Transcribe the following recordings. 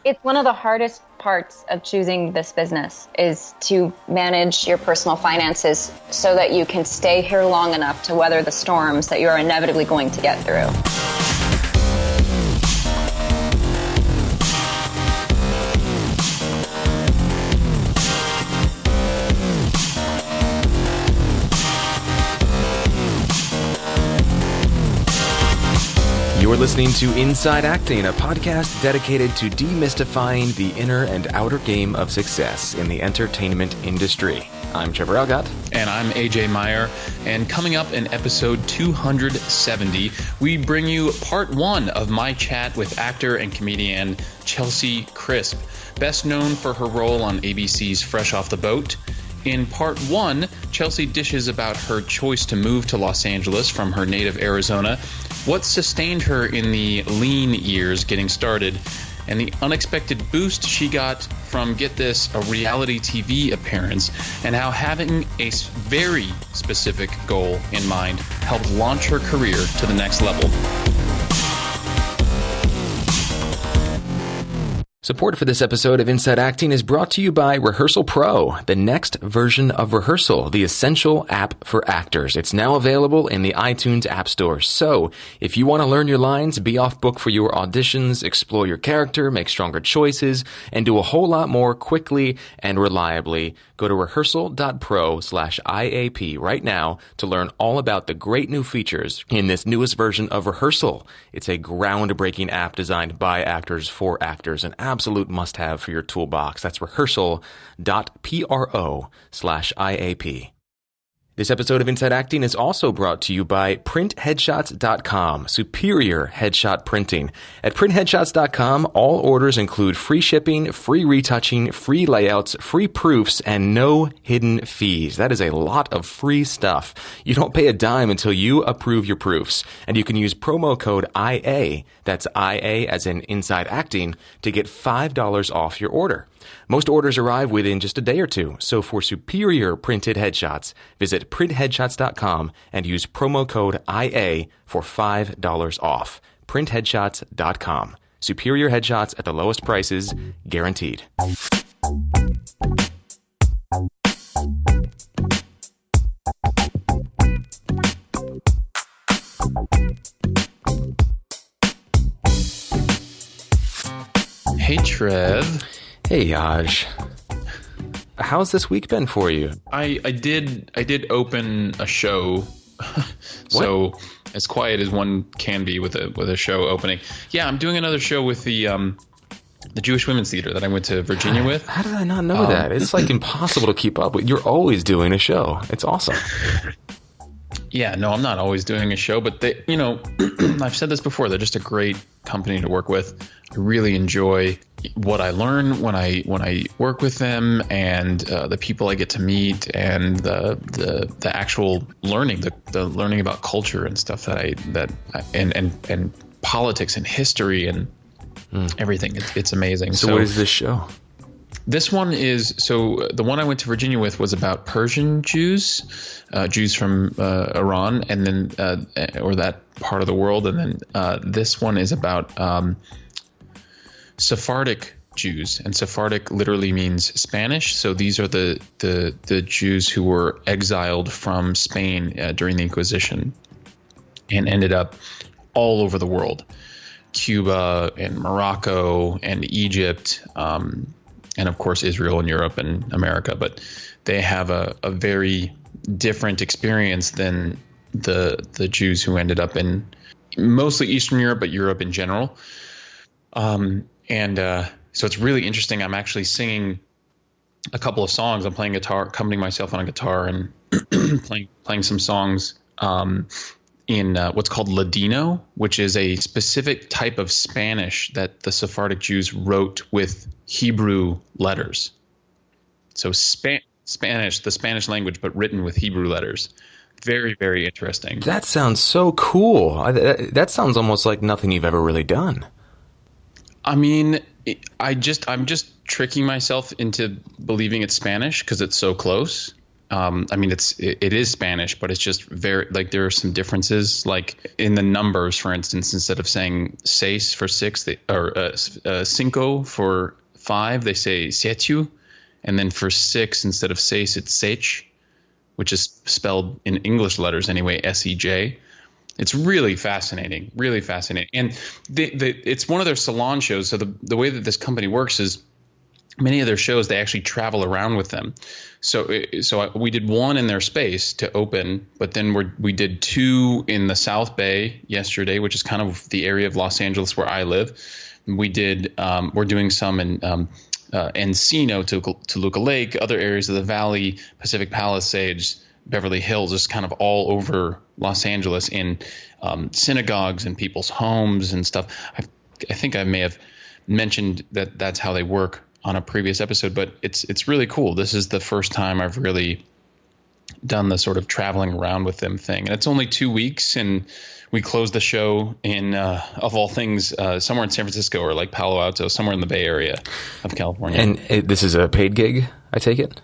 It's one of the hardest parts of choosing this business is to manage your personal finances so that you can stay here long enough to weather the storms that you're inevitably going to get through. You're listening to Inside Acting, a podcast dedicated to demystifying the inner and outer game of success in the entertainment industry. I'm Trevor Elgott. And I'm AJ Meyer. And coming up in episode 270, we bring you part one of my chat with actor and comedienne Chelsey Crisp, best known for her role on ABC's Fresh Off the Boat. In part one, Chelsey dishes about her choice to move to Los Angeles from her native Arizona, what sustained her in the lean years getting started, and the unexpected boost she got from, get this, a reality TV appearance, and how having a very specific goal in mind helped launch her career to the next level. Support for this episode of Inside Acting is brought to you by Rehearsal Pro, the next version of Rehearsal, the essential app for actors. It's now available in the iTunes App Store. So, if you want to learn your lines, be off book for your auditions, explore your character, make stronger choices, and do a whole lot more quickly and reliably, go to rehearsal.pro/IAP right now to learn all about the great new features in this newest version of Rehearsal. It's a groundbreaking app designed by actors for actors, an absolute must-have for your toolbox. That's rehearsal.pro/IAP. This episode of Inside Acting is also brought to you by printheadshots.com, superior headshot printing. At printheadshots.com, all orders include free shipping, free retouching, free layouts, free proofs, and no hidden fees. That is a lot of free stuff. You don't pay a dime until you approve your proofs. And you can use promo code IA, that's IA as in Inside Acting, to get $5 off your order. Most orders arrive within just a day or two, so for superior printed headshots, visit printheadshots.com and use promo code IA for $5 off. Printheadshots.com. Superior headshots at the lowest prices, guaranteed. Hey, Trev. Hey, Yaj. How's this week been for you? I did open a show, so as quiet as one can be with a show opening. Yeah, I'm doing another show with the Jewish Women's Theater that I went to Virginia with. How did I not know that? It's like impossible to keep up with. You're always doing a show. It's awesome. Yeah, no, I'm not always doing a show, but they, I've said this before. They're just a great company to work with. I really enjoy what I learn when I work with them, and the people I get to meet, and the actual learning, the learning about culture and stuff and politics and history and everything. It's amazing. So what is this show? This one is, so the one I went to Virginia with was about Persian Jews, Jews from Iran, and then or that part of the world, and then this one is about Sephardic Jews, and Sephardic literally means Spanish. So these are the Jews who were exiled from Spain during the Inquisition and ended up all over the world, Cuba and Morocco and Egypt. And of course, Israel and Europe and America, but they have a very different experience than the Jews who ended up in mostly Eastern Europe, but Europe in general. So it's really interesting. I'm actually singing a couple of songs. I'm playing guitar, accompanying myself on a guitar, and playing some songs in what's called Ladino, which is a specific type of Spanish that the Sephardic Jews wrote with Hebrew letters. So Spanish, the Spanish language, but written with Hebrew letters. Very, very interesting. That sounds so cool. That sounds almost like nothing you've ever really done. I mean, I'm just tricking myself into believing it's Spanish because it's so close. I mean, it is Spanish, but it's just very, like, there are some differences, like in the numbers, for instance. Instead of saying seis for six, cinco for five, they say siete, and then for six, instead of seis, it's sech, which is spelled in English letters anyway, SEJ. It's really fascinating, and it's one of their salon shows. So the way that this company works is, many of their shows, they actually travel around with them. So we did one in their space to open, but then we did two in the South Bay yesterday, which is kind of the area of Los Angeles where I live. We did we're doing some in Encino, Toluca Lake, other areas of the valley, Pacific Palisades, Beverly Hills, just kind of all over Los Angeles, in synagogues and people's homes and stuff. I think I may have mentioned that that's how they work on a previous episode, but it's really cool. This is the first time I've really done the sort of traveling around with them thing. And it's only 2 weeks, and we closed the show in, of all things, somewhere in San Francisco or like Palo Alto, somewhere in the Bay Area of California. And this is a paid gig, I take it?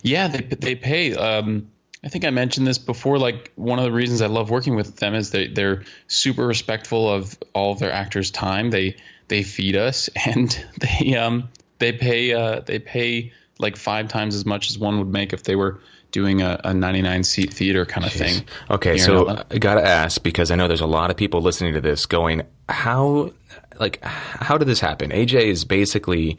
Yeah, they pay. I think I mentioned this before. Like, one of the reasons I love working with them is they're super respectful of all of their actors' time. They feed us, and they pay like 5 times as much as one would make if they were doing a 99-seat theater kind of thing. Okay, so I got to ask, because I know there's a lot of people listening to this going, how did this happen? AJ is basically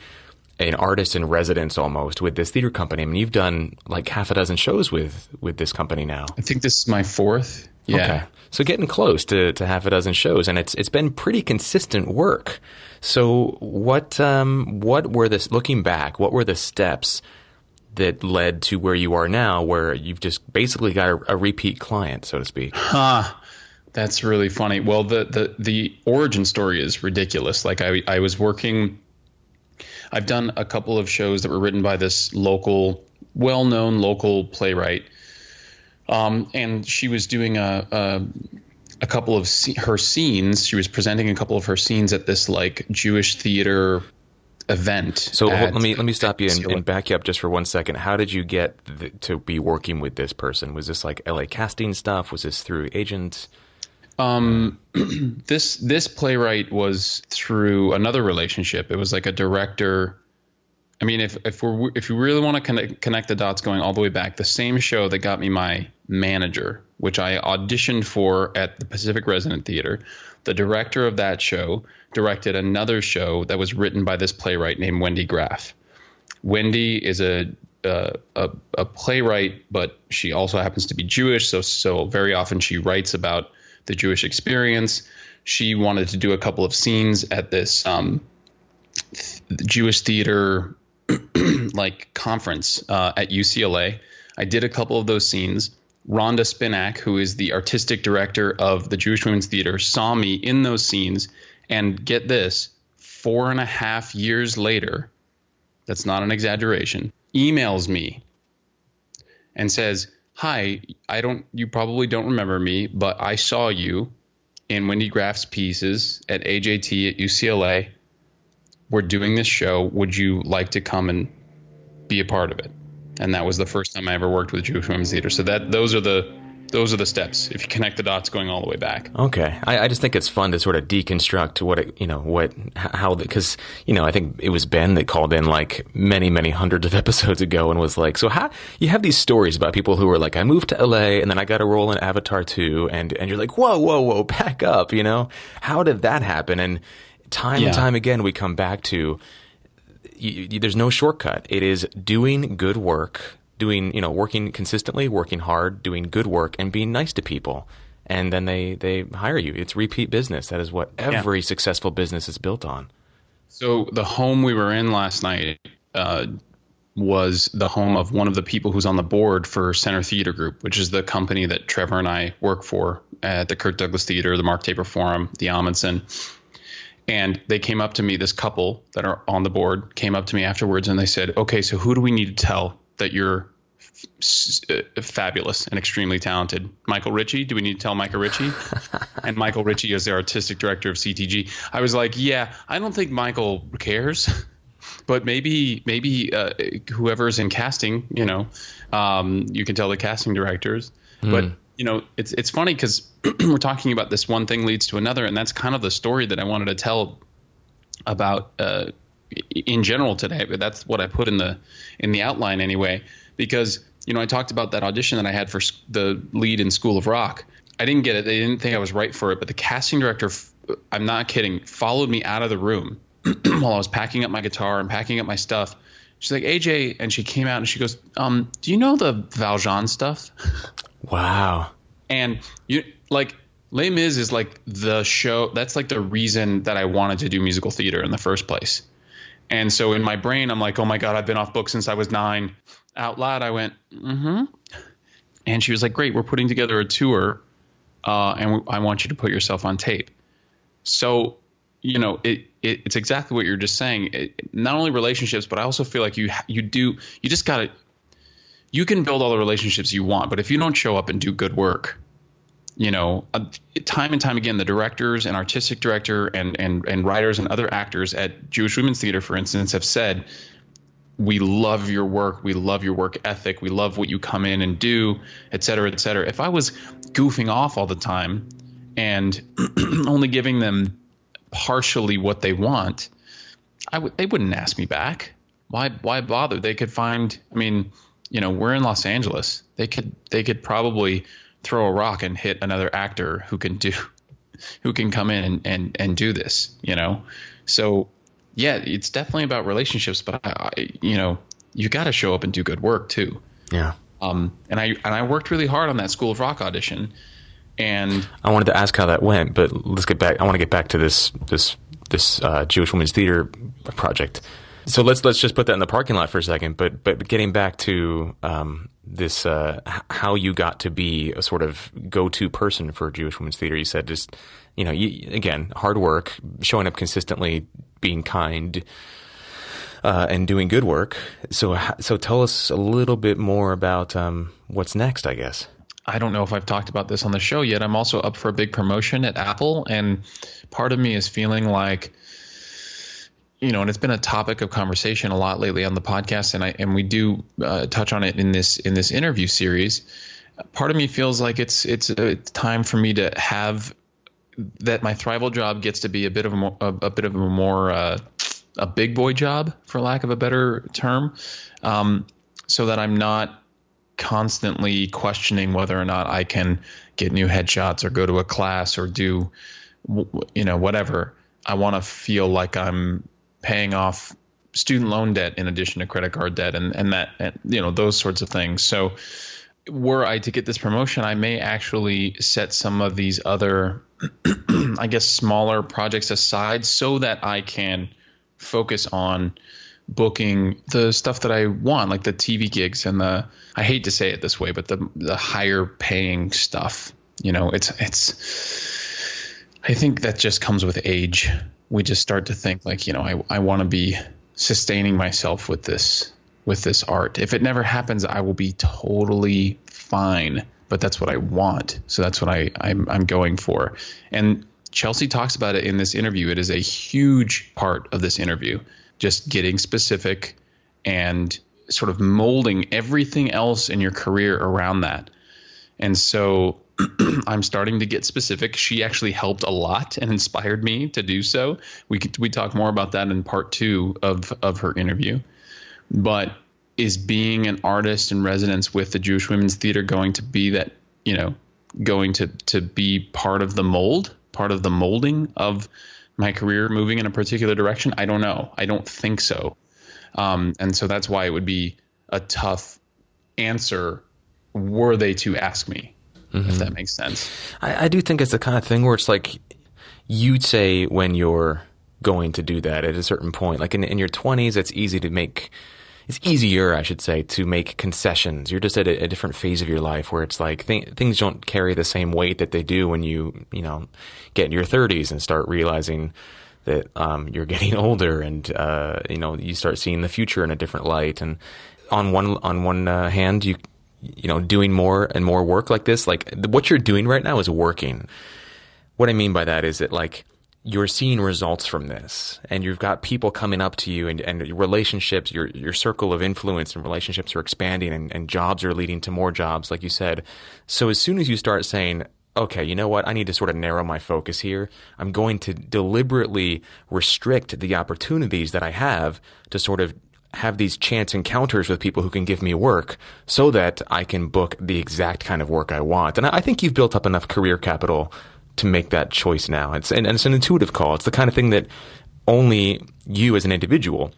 an artist in residence almost with this theater company. I mean, you've done like half a dozen shows with this company now. I think this is my 4th. Yeah. Okay. So getting close to half a dozen shows, and it's been pretty consistent work. So what were this, looking back, what were the steps that led to where you are now, where you've just basically got a repeat client, so to speak? That's really funny. Well, the origin story is ridiculous. Like, I was working, I've done a couple of shows that were written by this well-known local playwright. And she was doing a couple of her scenes. She was presenting a couple of her scenes at this like Jewish theater event. So let me stop you and back you up just for 1 second. How did you get to be working with this person? Was this like LA casting stuff? Was this through agents? This playwright was through another relationship. It was like a director. I mean, if you really want to connect the dots going all the way back, the same show that got me my manager, which I auditioned for at the Pacific Resident Theater, the director of that show directed another show that was written by this playwright named Wendy Graff. Wendy is a playwright, but she also happens to be Jewish, so very often she writes about the Jewish experience. She wanted to do a couple of scenes at this Jewish theater like conference at UCLA. I did a couple of those scenes. Rhonda Spinak, who is the artistic director of the Jewish Women's Theater, saw me in those scenes, and get this, 4.5 years later, that's not an exaggeration, emails me and says, "Hi, you probably don't remember me, but I saw you in Wendy Graff's pieces at AJT at UCLA. We're doing this show. Would you like to come and be a part of it?" And that was the first time I ever worked with Jewish Women's Theater. So those are the steps, if you connect the dots going all the way back. Okay. I just think it's fun to sort of deconstruct because I think it was Ben that called in like many, many hundreds of episodes ago and was like, so how you have these stories about people who were like, I moved to LA and then I got a role in Avatar 2, and you're like, whoa, back up, how did that happen? And time and time again, we come back to, there's no shortcut. It is doing good work, working consistently, working hard, doing good work, and being nice to people. And then they hire you. It's repeat business. That is what every successful business is built on. So the home we were in last night was the home of one of the people who's on the board for Center Theater Group, which is the company that Trevor and I work for at the Kirk Douglas Theater, the Mark Taper Forum, the Amundsen. And they came up to me, this couple that are on the board came up to me afterwards, and they said, "Okay, so who do we need to tell that you're fabulous and extremely talented? Michael Ritchie? Do we need to tell Michael Ritchie?" And Michael Ritchie is the artistic director of CTG. I was like, yeah, I don't think Michael cares, but maybe whoever's in casting, you can tell the casting directors. But it's funny because we're talking about this one thing leads to another, and that's kind of the story that I wanted to tell about in general today. But that's what I put in the outline anyway, because I talked about that audition that I had for the lead in School of Rock. I didn't get it. They didn't think I was right for it, but the casting director, I'm not kidding, followed me out of the room while I was packing up my guitar and packing up my stuff. She's like, AJ, and she came out and she goes, do you know the Valjean stuff? Wow. And Les Mis is like the show. That's like the reason that I wanted to do musical theater in the first place. And so in my brain, I'm like, oh my God, I've been off book since I was 9. Out loud, I went, mm-hmm. And she was like, great, we're putting together a tour, and I want you to put yourself on tape. So, it's exactly what you're just saying. Not only relationships, but I also feel like you can build all the relationships you want, but if you don't show up and do good work, time and time again, the directors and artistic director and writers and other actors at Jewish Women's Theater, for instance, have said, we love your work. We love your work ethic. We love what you come in and do, et cetera, et cetera. If I was goofing off all the time and only giving them partially what they want, they wouldn't ask me back. Why bother? They could find, we're in Los Angeles. They could probably throw a rock and hit another actor who can come in and do this, So yeah, it's definitely about relationships, but you got to show up and do good work too. Yeah. And I worked really hard on that School of Rock audition, and I wanted to ask how that went, but let's get back. I want to get back to this Jewish Women's Theater project. So let's just put that in the parking lot for a second. But getting back to this, how you got to be a sort of go-to person for Jewish Women's Theater. You said just again, hard work, showing up consistently, being kind, and doing good work. So tell us a little bit more about what's next, I guess. I don't know if I've talked about this on the show yet. I'm also up for a big promotion at Apple, and part of me is feeling like, and it's been a topic of conversation a lot lately on the podcast, and we do touch on it in this interview series. Part of me feels like it's time for me to have that my Thrival job gets to be a bit of a more a big boy job, for lack of a better term, so that I'm not constantly questioning whether or not I can get new headshots or go to a class or do, whatever. I want to feel like I'm paying off student loan debt in addition to credit card debt and those sorts of things. So were I to get this promotion, I may actually set some of these other, I guess, smaller projects aside so that I can focus on booking the stuff that I want, like the TV gigs and I hate to say it this way, but the higher paying stuff. I think that just comes with age. We just start to think like, I want to be sustaining myself with this art. If it never happens, I will be totally fine. But that's what I want. So that's what I'm going for. And Chelsey talks about it in this interview. It is a huge part of this interview, just getting specific and sort of molding everything else in your career around that. And so I'm starting to get specific. She actually helped a lot and inspired me to do so. We talk more about that in part 2 of her interview. But is being an artist in residence with the Jewish Women's Theater going to be that, going to be part of the molding of my career moving in a particular direction? I don't know. I don't think so. And so that's why it would be a tough answer were they to ask me, if that makes sense. I do think it's the kind of thing where it's like you'd say when you're going to do that at a certain point, like in your 20s, it's easier, I should say, to make concessions. You're just at a different phase of your life where it's like things don't carry the same weight that they do when you get in your 30s and start realizing that you're getting older and you start seeing the future in a different light. And on one hand, you doing more and more work like this, like what you're doing right now is working. What I mean by that is that like you're seeing results from this, and you've got people coming up to you, and relationships, your circle of influence and relationships are expanding, and jobs are leading to more jobs, like you said. So as soon as you start saying, okay, you know what, I need to sort of narrow my focus here, I'm going to deliberately restrict the opportunities that I have to sort of have these chance encounters with people who can give me work so that I can book the exact kind of work I want. And I think you've built up enough career capital to make that choice now. It's an intuitive call. It's the kind of thing that only you as an individual,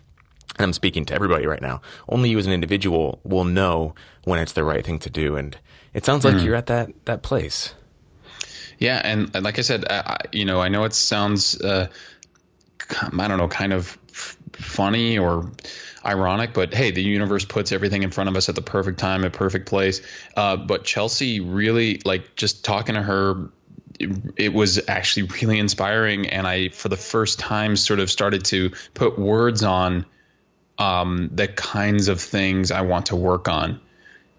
and I'm speaking to everybody right now, only you as an individual will know when it's the right thing to do. And it sounds like you're at that place. Yeah. And like I said, I know it sounds, I don't know, kind of funny or ironic, but hey, the universe puts everything in front of us at the perfect time, at perfect place. But Chelsey really, like, just talking to her, it was actually really inspiring. And I, for the first time, sort of started to put words on the kinds of things I want to work on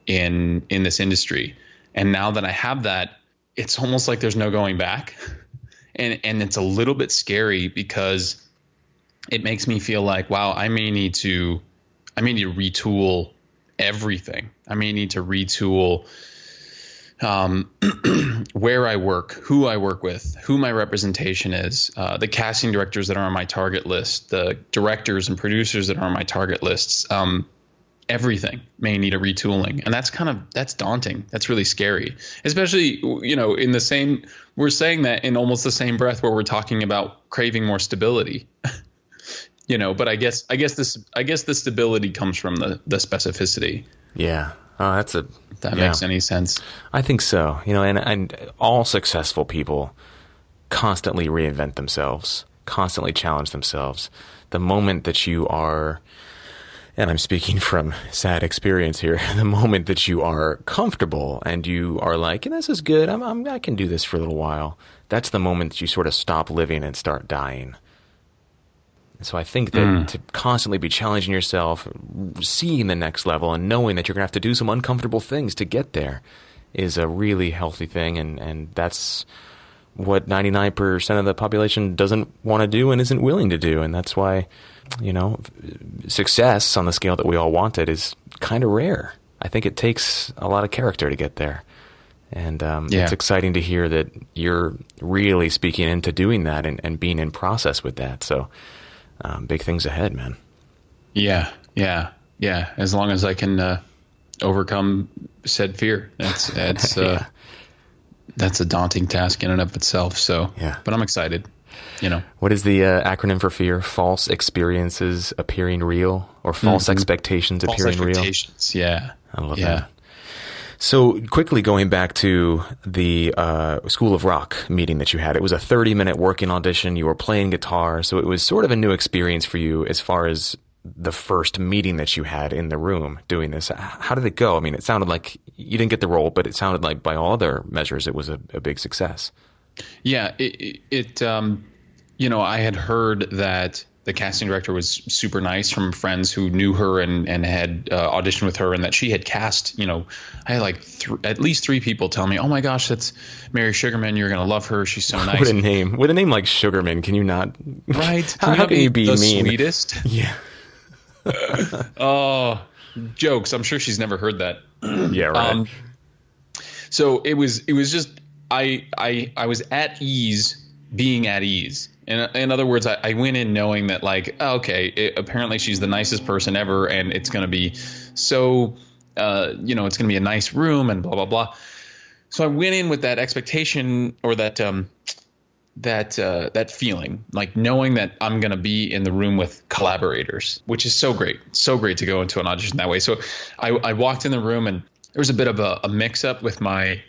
in this industry. And now that I have that, it's almost like there's no going back. And it's a little bit scary because it makes me feel like, wow, I may need to retool everything. I may need to retool where I work, who I work with, who my representation is, the casting directors that are on my target list, the directors and producers that are on my target lists. Everything may need a retooling. And that's daunting. That's really scary, especially, we're saying that in almost the same breath where we're talking about craving more stability. But I guess the stability comes from the specificity. Yeah. If that makes any sense. I think so. And all successful people constantly reinvent themselves, constantly challenge themselves. The moment that you are, and I'm speaking from sad experience here, the moment that you are comfortable and you are like, this is good, I can do this for a little while, that's the moment that you sort of stop living and start dying. So I think that to constantly be challenging yourself, seeing the next level, and knowing that you're going to have to do some uncomfortable things to get there is a really healthy thing. And that's what 99% of the population doesn't want to do and isn't willing to do. And that's why, success on the scale that we all wanted is kind of rare. I think it takes a lot of character to get there. And it's exciting to hear that you're really speaking into doing that and being in process with that. So big things ahead, man. Yeah. As long as I can overcome said fear, that's that's a daunting task in and of itself. So, but I'm excited. What is the acronym for fear? False experiences appearing real, or false expectations appearing real? False expectations. Yeah, I love that. So quickly going back to the School of Rock meeting that you had, it was a 30-minute working audition. You were playing guitar, so it was sort of a new experience for you as far as the first meeting that you had in the room doing this. How did it go? I mean, it sounded like you didn't get the role, but it sounded like by all other measures it was a big success. Yeah, I had heard that the casting director was super nice from friends who knew her and had auditioned with her, and that she had cast, I had like at least 3 people tell me, oh my gosh, that's Mary Sugarman. You're going to love her. She's so nice. What a name. With a name like Sugarman, can you not? Right. How can you be the mean? Sweetest? Yeah. Oh, jokes. I'm sure she's never heard that. Yeah, right. So it was just, I was at ease being at ease. In other words, I went in knowing that, like, apparently she's the nicest person ever, and it's going to be so, it's going to be a nice room and blah, blah, blah. So I went in with that expectation, or that feeling, like knowing that I'm going to be in the room with collaborators, which is so great to go into an audition that way. So I walked in the room, and there was a bit of a mix up with my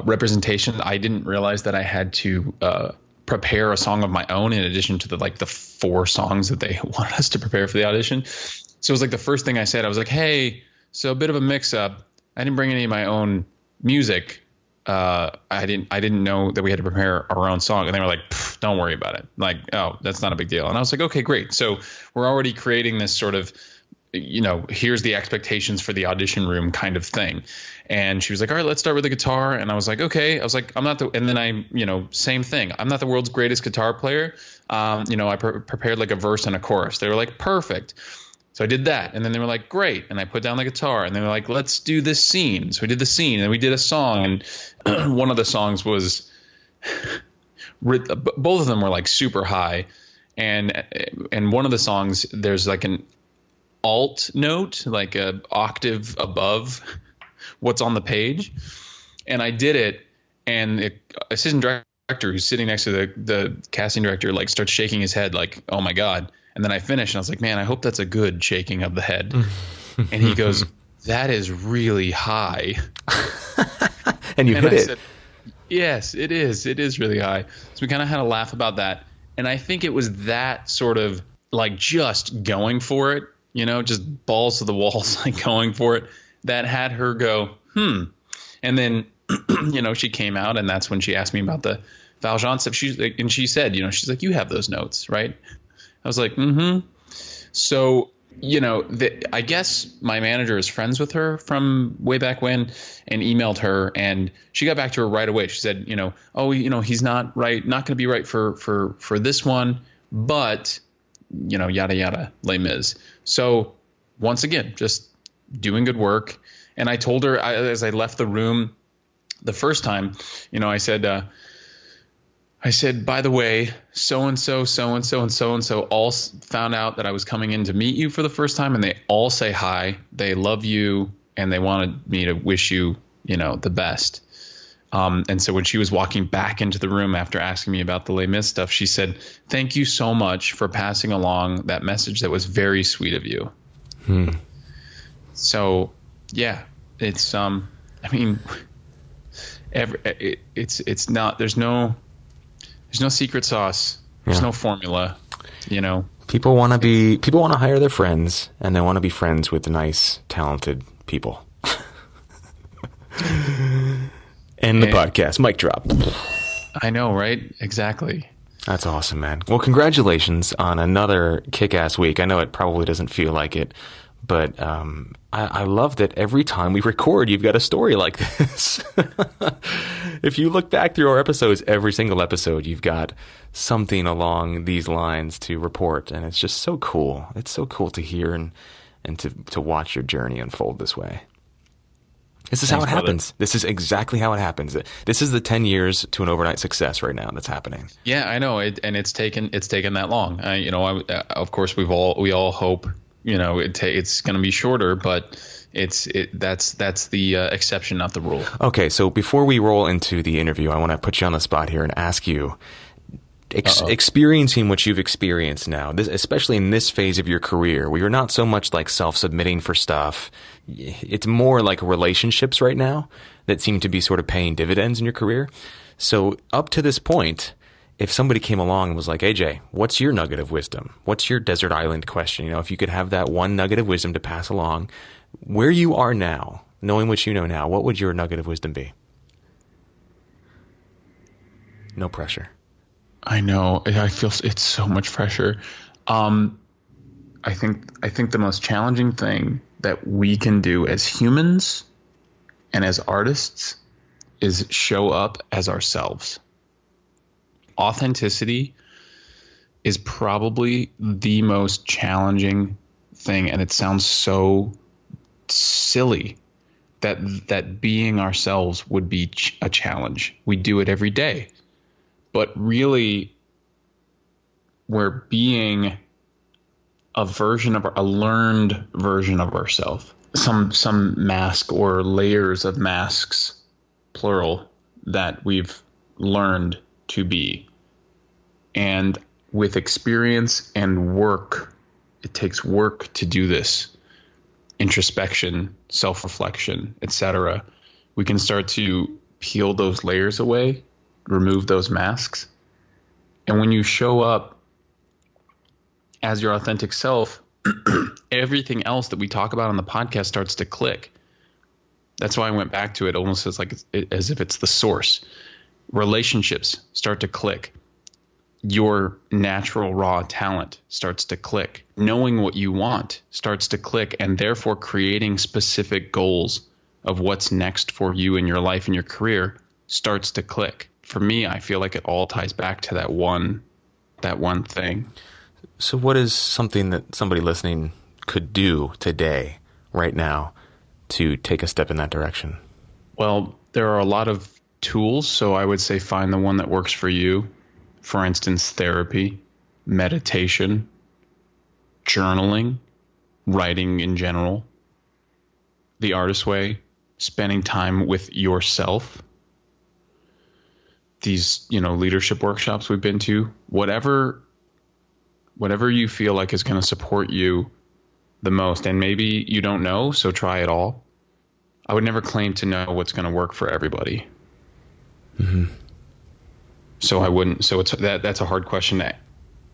representation. I didn't realize that I had to prepare a song of my own in addition to the 4 songs that they wanted us to prepare for the audition. So it was like the first thing I said, I was like, hey, so a bit of a mix up. I didn't bring any of my own music. I didn't know that we had to prepare our own song. And they were like, don't worry about it. Like, oh, that's not a big deal. And I was like, okay, great. So we're already creating this sort of here's the expectations for the audition room kind of thing. And she was like, all right, let's start with the guitar. And I was like, okay. I was like, I'm not and then I, same thing. I'm not the world's greatest guitar player. I prepared like a verse and a chorus. They were like, perfect. So I did that. And then they were like, great. And I put down the guitar and they were like, let's do this scene. So we did the scene and we did a song. And one of the songs was, both of them were like super high. And one of the songs, there's like an alt note, like a octave above what's on the page. And I did it, and the assistant director who's sitting next to the casting director like starts shaking his head like, oh my God. And then I finished and I was like, man, I hope that's a good shaking of the head. And he goes, that is really high. And you hit it. Said, yes, it is. It is really high. So we kind of had a laugh about that. And I think it was that sort of like just going for it, just balls to the walls, like going for it, that had her go, And then, she came out, and that's when she asked me about the Valjean stuff. And she said, she's like, you have those notes, right? I was like, mm-hmm. So, I guess my manager is friends with her from way back when and emailed her, and she got back to her right away. She said, he's not right, not going to be right for this one, but, yada, yada, Les Mis. So once again, just doing good work. And I told her as I left the room the first time, I said, by the way, so-and-so, so-and-so, and so-and-so all found out that I was coming in to meet you for the first time, and they all say hi. They love you, and they wanted me to wish you, the best. And so when she was walking back into the room after asking me about the Les Mis stuff, she said, thank you so much for passing along that message. That was very sweet of you. So, yeah, it's, it's not, there's no secret sauce. There's no formula, People want to hire their friends, and they want to be friends with nice, talented people. End the podcast. Mic drop. I know, right? Exactly. That's awesome, man. Well, congratulations on another kick-ass week. I know it probably doesn't feel like it, but I love that every time we record, you've got a story like this. If you look back through our episodes, every single episode, you've got something along these lines to report, and it's just so cool. It's so cool to hear and to watch your journey unfold this way. This is how it happens. This is exactly how it happens. This is the 10 years to an overnight success right now that's happening. Yeah, I know. And it's taken that long. Of course, we all hope, it's going to be shorter, but that's the exception, not the rule. Okay, so before we roll into the interview, I want to put you on the spot here and ask you, experiencing what you've experienced now, especially in this phase of your career, where you're not so much like self-submitting for stuff, it's more like relationships right now that seem to be sort of paying dividends in your career. So up to this point, if somebody came along and was like, AJ, what's your nugget of wisdom? What's your desert island question? If you could have that one nugget of wisdom to pass along, where you are now, knowing what you know now, what would your nugget of wisdom be? No pressure. I know. I feel it's so much pressure. I think the most challenging thing that we can do as humans and as artists is show up as ourselves. Authenticity is probably the most challenging thing, and it sounds so silly that being ourselves would be a challenge. We do it every day. But really, we're being a learned version of ourselves. Some mask or layers of masks, plural, that we've learned to be. And with experience and work, it takes work to do this. Introspection, self-reflection, etc. We can start to peel those layers away, remove those masks. And when you show up as your authentic self, everything else that we talk about on the podcast starts to click. That's why I went back to it almost as if it's the source. Relationships start to click. your natural raw talent starts to click. Knowing what you want starts to click, and therefore creating specific goals of what's next for you in your life and your career starts to click. For me, I feel like it all ties back to that one thing. So what is something that somebody listening could do today, right now, to take a step in that direction? Well, there are a lot of tools, so I would say find the one that works for you. For instance, therapy, meditation, journaling, writing in general, the artist way, spending time with yourself. These, leadership workshops we've been to, whatever you feel like is going to support you the most. And maybe you don't know, so try it all. I would never claim to know what's going to work for everybody. Mm-hmm. So I wouldn't. So that's a hard question to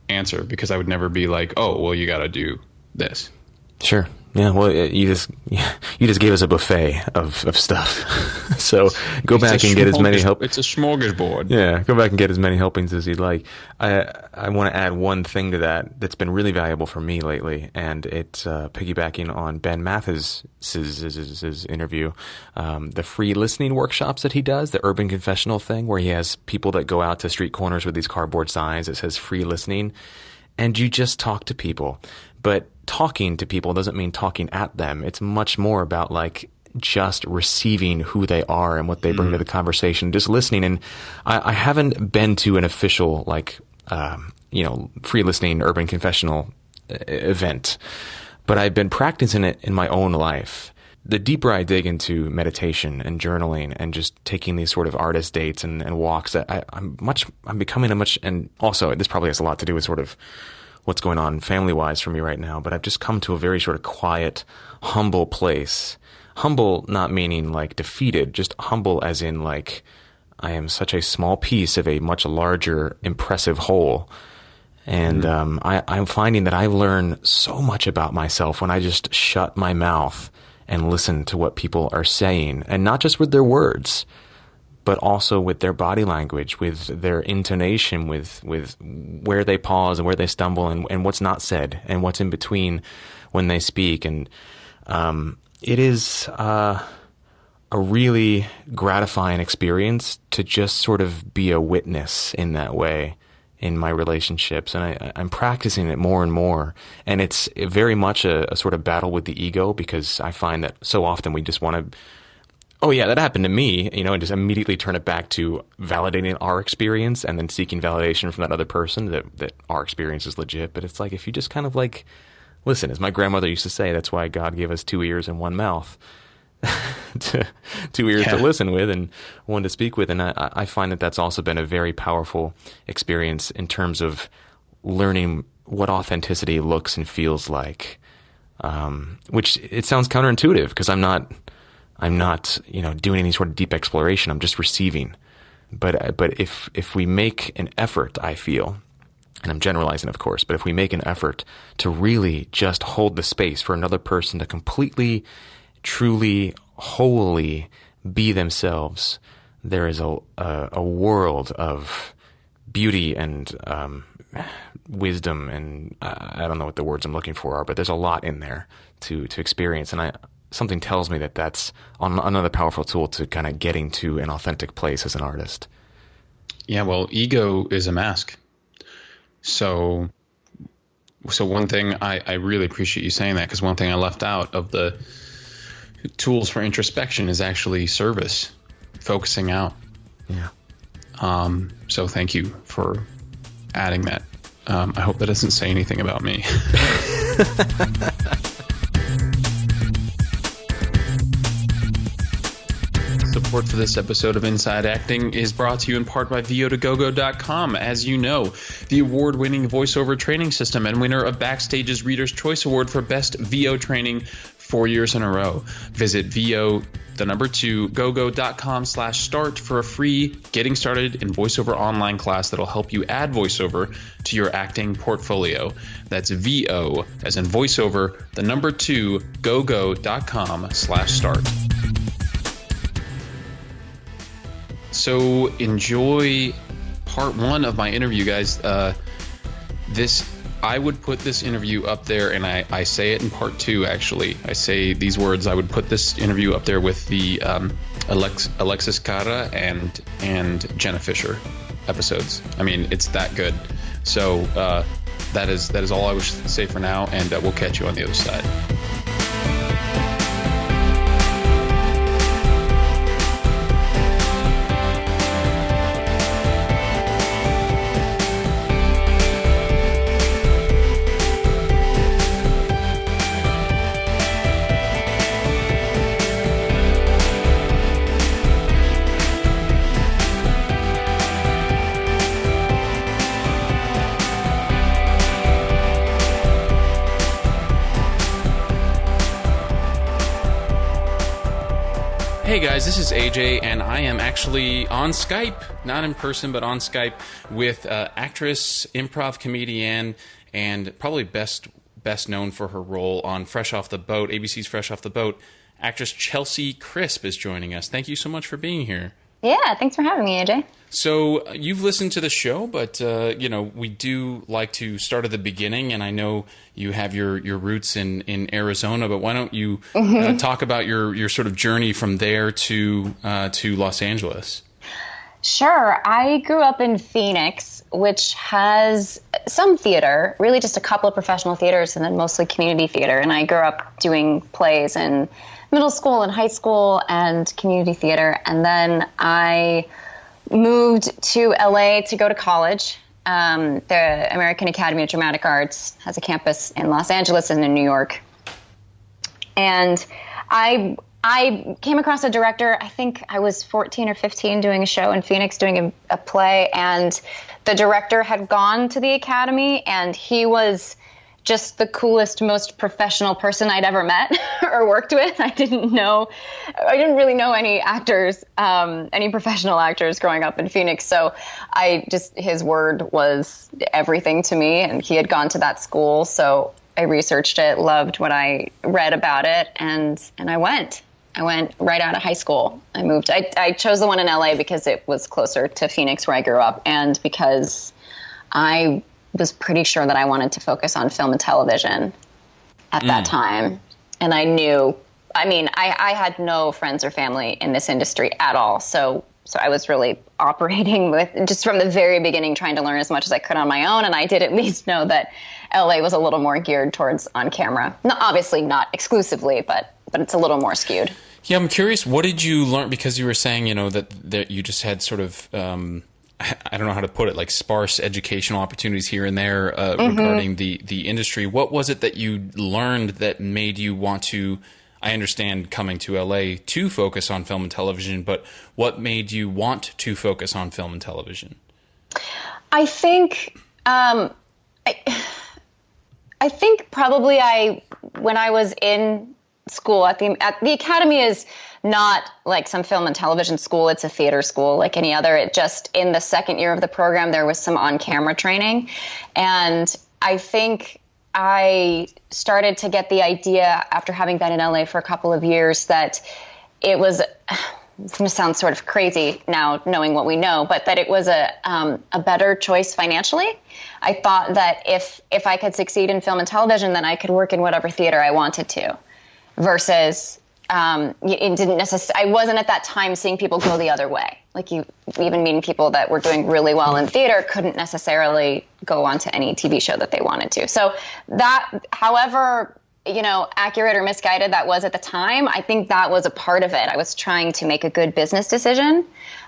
answer, because I would never be like, oh, well, you got to do this. Sure. Yeah. Well, you just gave us a buffet of stuff. So go back and get as many help. It's a smorgasbord. Yeah. Go back and get as many helpings as you'd like. I want to add one thing to that's been really valuable for me lately, and it's piggybacking on Ben Mathis's interview, the free listening workshops that he does, the urban confessional thing, where he has people that go out to street corners with these cardboard signs that says free listening, and you just talk to people. But talking to people doesn't mean talking at them. It's much more about like just receiving who they are and what they bring to the conversation, just listening. And I haven't been to an official free listening urban confessional event, but I've been practicing it in my own life. The deeper I dig into meditation and journaling and just taking these sort of artist dates and walks, I'm becoming and also this probably has a lot to do with sort of what's going on family-wise for me right now, but I've just come to a very sort of quiet, humble place. Humble not meaning like defeated, just humble as in like I am such a small piece of a much larger, impressive whole. And I'm finding that I learn so much about myself when I just shut my mouth and listen to what people are saying, and not just with their words, but also with their body language, with their intonation, with where they pause and where they stumble, and what's not said and what's in between when they speak. And it is a really gratifying experience to just sort of be a witness in that way in my relationships. And I'm practicing it more and more. And it's very much a sort of battle with the ego, because I find that so often we just want to, oh yeah, that happened to me, and just immediately turn it back to validating our experience and then seeking validation from that other person that our experience is legit. But it's like, if you just kind of like, listen, as my grandmother used to say, that's why God gave us 2 ears and 1 mouth, two ears to listen with and one to speak with. And I find that that's also been a very powerful experience in terms of learning what authenticity looks and feels like, which it sounds counterintuitive, because I'm not doing any sort of deep exploration. I'm just receiving. But if we make an effort, I feel, and I'm generalizing, of course, but if we make an effort to really just hold the space for another person to completely, truly, wholly be themselves, there is a world of beauty and wisdom, and I don't know what the words I'm looking for are, but there's a lot in there to experience. And something tells me that that's another powerful tool to kind of getting to an authentic place as an artist. Yeah, well, ego is a mask. So one thing, I really appreciate you saying that, because one thing I left out of the tools for introspection is actually service, focusing out. Yeah. So thank you for adding that. I hope that doesn't say anything about me. Support for this episode of Inside Acting is brought to you in part by VO2GoGo.com. As you know, the award-winning voiceover training system and winner of Backstage's Reader's Choice Award for Best VO Training 4 years in a row. Visit VO2GoGo.com/start for a free Getting Started in Voiceover online class that'll help you add voiceover to your acting portfolio. That's VO, as in voiceover, 2GoGo.com/start. So enjoy part one of my interview, guys. I would put this interview up there, and I say it in part two, actually. I say these words. I would put this interview up there with the Alexis Cara and Jenna Fisher episodes. I mean, it's that good. So that is all I wish to say for now, and we'll catch you on the other side. Hey guys, this is AJ, and I am actually on Skype, not in person, but on Skype with actress, improv comedienne, and probably best known for her role on Fresh Off the Boat, ABC's Fresh Off the Boat. Actress Chelsey Crisp is joining us. Thank you so much for being here. Yeah, thanks for having me, AJ. So you've listened to the show, but we do like to start at the beginning, and I know you have your roots in Arizona, but why don't you talk about your sort of journey from there to Los Angeles? Sure. I grew up in Phoenix, which has some theater, really just a couple of professional theaters, and then mostly community theater. And I grew up doing plays in middle school and high school and community theater. And then I moved to LA to go to college. The American Academy of Dramatic Arts has a campus in Los Angeles and in New York. And I came across a director, I think I was 14 or 15, doing a show in Phoenix, doing a play, and the director had gone to the Academy, and he was just the coolest, most professional person I'd ever met or worked with. I didn't really know any actors, any professional actors growing up in Phoenix. So his word was everything to me, and he had gone to that school. So I researched it, loved what I read about it, and I went. I went right out of high school. I moved. I chose the one in LA because it was closer to Phoenix where I grew up, and because I was pretty sure that I wanted to focus on film and television at that time. And I knew, I had no friends or family in this industry at all. So I was really operating with, just from the very beginning, trying to learn as much as I could on my own. And I did at least know that LA was a little more geared towards on camera. Obviously not exclusively, but it's a little more skewed. Yeah, I'm curious, what did you learn? Because you were saying, that you just had sort of, I don't know how to put it, like sparse educational opportunities here and there regarding the industry. What was it that you learned that made you want to, I understand coming to LA to focus on film and television, but what made you want to focus on film and television? I think, I think probably when I was in school at the Academy is not like some film and television school. It's a theater school like any other. It just, in the second year of the program, there was some on-camera training. And I think I started to get the idea after having been in LA for a couple of years that it was, it's going to sound sort of crazy now knowing what we know, but that it was a better choice financially. I thought that if I could succeed in film and television, then I could work in whatever theater I wanted to, versus it didn't necessarily. I wasn't at that time seeing people go the other way. Like even meeting people that were doing really well in theater couldn't necessarily go on to any TV show that they wanted to. So that, however, accurate or misguided that was at the time, I think that was a part of it. I was trying to make a good business decision.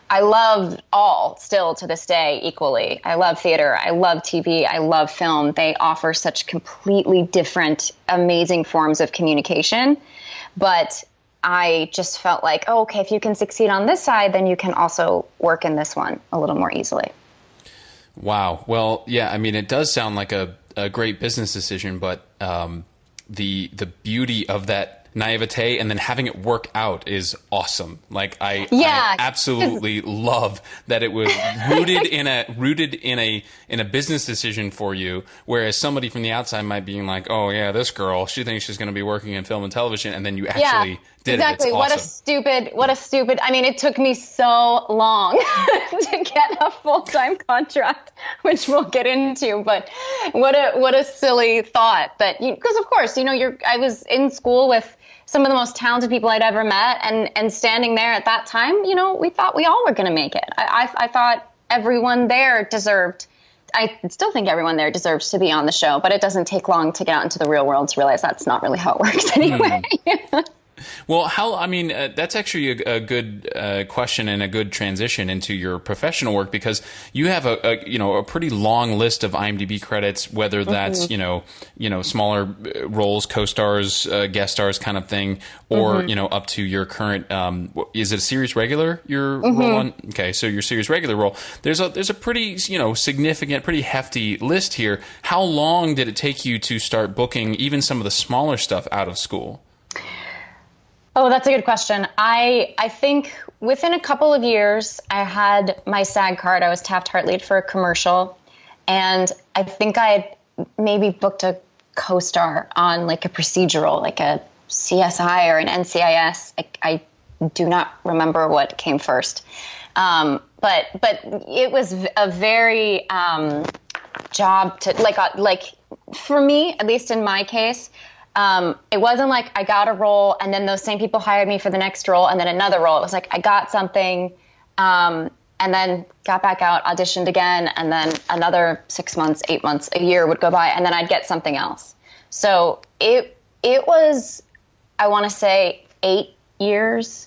I love all, still to this day, equally. I love theater. I love TV. I love film. They offer such completely different, amazing forms of communication. But I just felt like, okay, if you can succeed on this side, then you can also work in this one a little more easily. Wow. Well, yeah, it does sound like a great business decision, but the beauty of that naivete and then having it work out is awesome. Like I absolutely love that it was rooted in a business decision for you, whereas somebody from the outside might be like, oh yeah, this girl, she thinks she's going to be working in film and television, and then you actually did exactly. it. It's awesome. What a stupid. I mean, it took me so long to get a full-time contract, which we'll get into. But what a silly thought that, because of course, I was in school with some of the most talented people I'd ever met, and standing there at that time, we thought we all were going to make it. I thought everyone there deserved. I still think everyone there deserves to be on the show, but it doesn't take long to get out into the real world to realize that's not really how it works anyway. Well, that's actually a good question and a good transition into your professional work, because you have a pretty long list of IMDb credits, whether that's, smaller roles, co-stars, guest stars kind of thing, or, up to your current, is it a series regular, your role on? Okay. So your series regular role, there's a pretty, significant, pretty hefty list here. How long did it take you to start booking even some of the smaller stuff out of school? Oh, that's a good question. I think within a couple of years, I had my SAG card. I was Taft-Hartley lead for a commercial. And I think I had maybe booked a co-star on like a procedural, like a CSI or an NCIS. I do not remember what came first. But it was a very job to, like for me, at least in my case, it wasn't like I got a role and then those same people hired me for the next role and then another role. It was like I got something and then got back out, auditioned again, and then another 6 months, 8 months, a year would go by, and then I'd get something else. So it was, I want to say, 8 years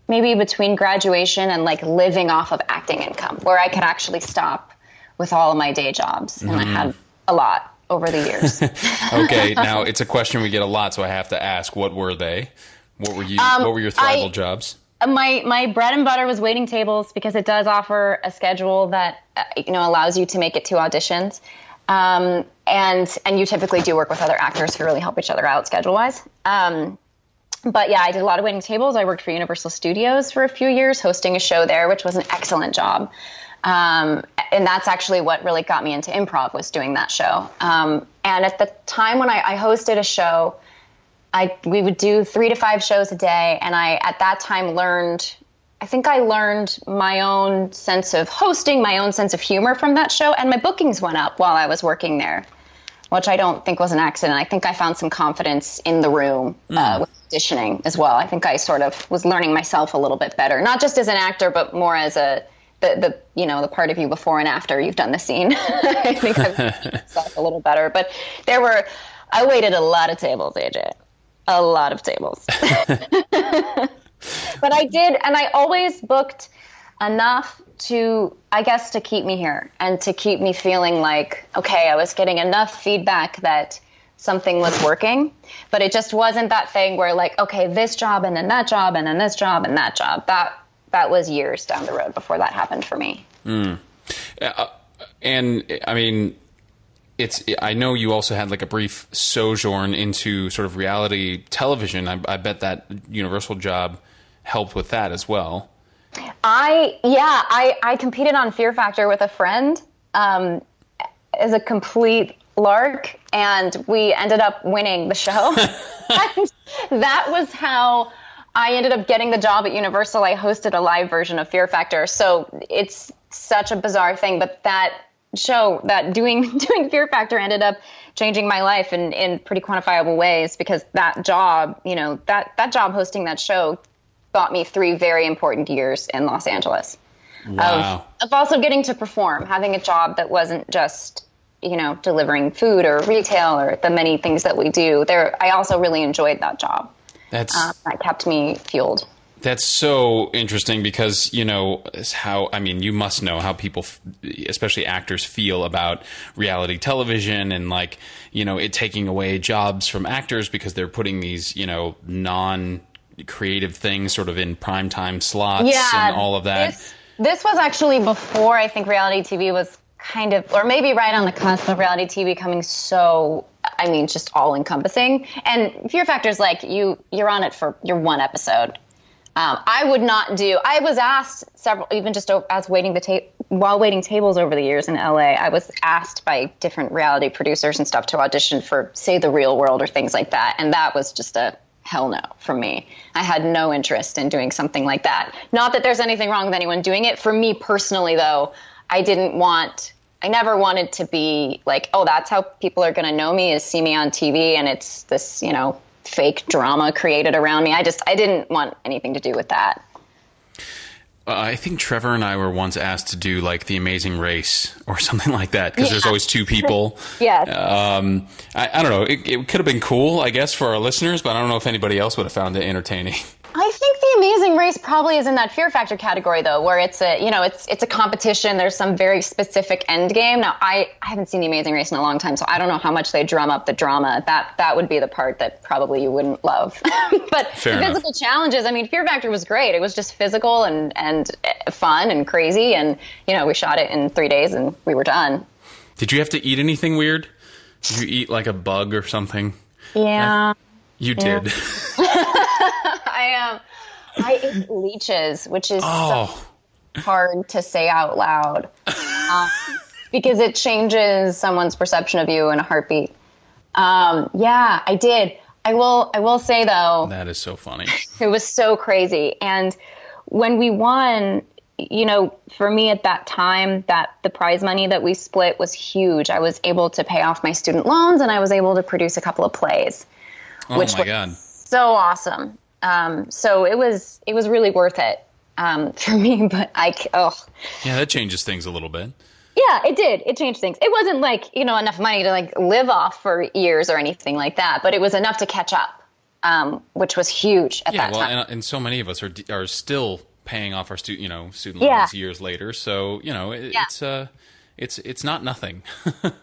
maybe between graduation and like living off of acting income, where I could actually stop with all of my day jobs. And I had a lot over the years. Okay, now it's a question we get a lot, so I have to ask, what were they? What were your thrival jobs? My bread and butter was waiting tables, because it does offer a schedule that allows you to make it to auditions. And you typically do work with other actors who really help each other out schedule-wise. But yeah, I did a lot of waiting tables. I worked for Universal Studios for a few years, hosting a show there, which was an excellent job. And that's actually what really got me into improv, was doing that show. And at the time when I hosted a show, we would do 3 to 5 shows a day. And I, at that time, learned my own sense of hosting, my own sense of humor from that show. And my bookings went up while I was working there, which I don't think was an accident. I think I found some confidence in the room with auditioning as well. I think I sort of was learning myself a little bit better, not just as an actor, but more as the part of you before and after you've done the scene. I think I've learned myself a little better. But I waited a lot of tables, AJ. A lot of tables. But I did, and I always booked enough to keep me here and to keep me feeling like, okay, I was getting enough feedback that something was working. But it just wasn't that thing where like, okay, this job and then that job and then this job and that job. That was years down the road before that happened for me. And I mean, I know you also had like a brief sojourn into sort of reality television. I bet that Universal job helped with that as well. I competed on Fear Factor with a friend as a complete lark, and we ended up winning the show. And that was how I ended up getting the job at Universal. I hosted a live version of Fear Factor. So it's such a bizarre thing, but that show, that doing Fear Factor ended up changing my life in pretty quantifiable ways, because that job, that job hosting that show bought me 3 very important years in Los Angeles. Wow. Of also getting to perform, having a job that wasn't just, delivering food or retail or the many things that we do. I also really enjoyed that job. That kept me fueled. That's so interesting, because, you must know how people, especially actors, feel about reality television and like, it taking away jobs from actors because they're putting these, non-creative things sort of in primetime slots and all of that. This was actually before I think reality TV was kind of, or maybe right on the cusp of reality TV becoming so I mean, just all encompassing. And Fear Factor's like you're on it for your one episode. I would not do. I was asked several, even just as while waiting tables over the years in LA. I was asked by different reality producers and stuff to audition for, say, The Real World or things like that, and that was just a hell no for me. I had no interest in doing something like that. Not that there's anything wrong with anyone doing it. For me personally, though, I never wanted to be like, oh, that's how people are going to know me, is see me on TV and it's this, fake drama created around me. I didn't want anything to do with that. I think Trevor and I were once asked to do like The Amazing Race or something like that, because there's always two people. Yes. I don't know. It could have been cool, I guess, for our listeners, but I don't know if anybody else would have found it entertaining. I think The Amazing Race probably is in that Fear Factor category, though, where it's a competition. There's some very specific end game. Now, I haven't seen The Amazing Race in a long time, so I don't know how much they drum up the drama. That would be the part that probably you wouldn't love. But Fair the enough. physical challenges, I mean, Fear Factor was great. It was just physical and fun and crazy, and we shot it in 3 days and we were done. Did you have to eat anything weird? Did you eat like a bug or something? Yeah. You did. I ate leeches, which is so hard to say out loud because it changes someone's perception of you in a heartbeat. Yeah, I did. I will say, though, That is so funny. it was so crazy. And when we won, for me at that time, that the prize money that we split was huge. I was able to pay off my student loans, and I was able to produce a couple of plays, which was God. so awesome. So it was really worth it for me. But Yeah, that changes things a little bit. yeah, it did. It changed things. It wasn't like enough money to like live off for years or anything like that, but it was enough to catch up, which was huge at that time. And so many of us are still paying off our student loans years later. So it's not nothing.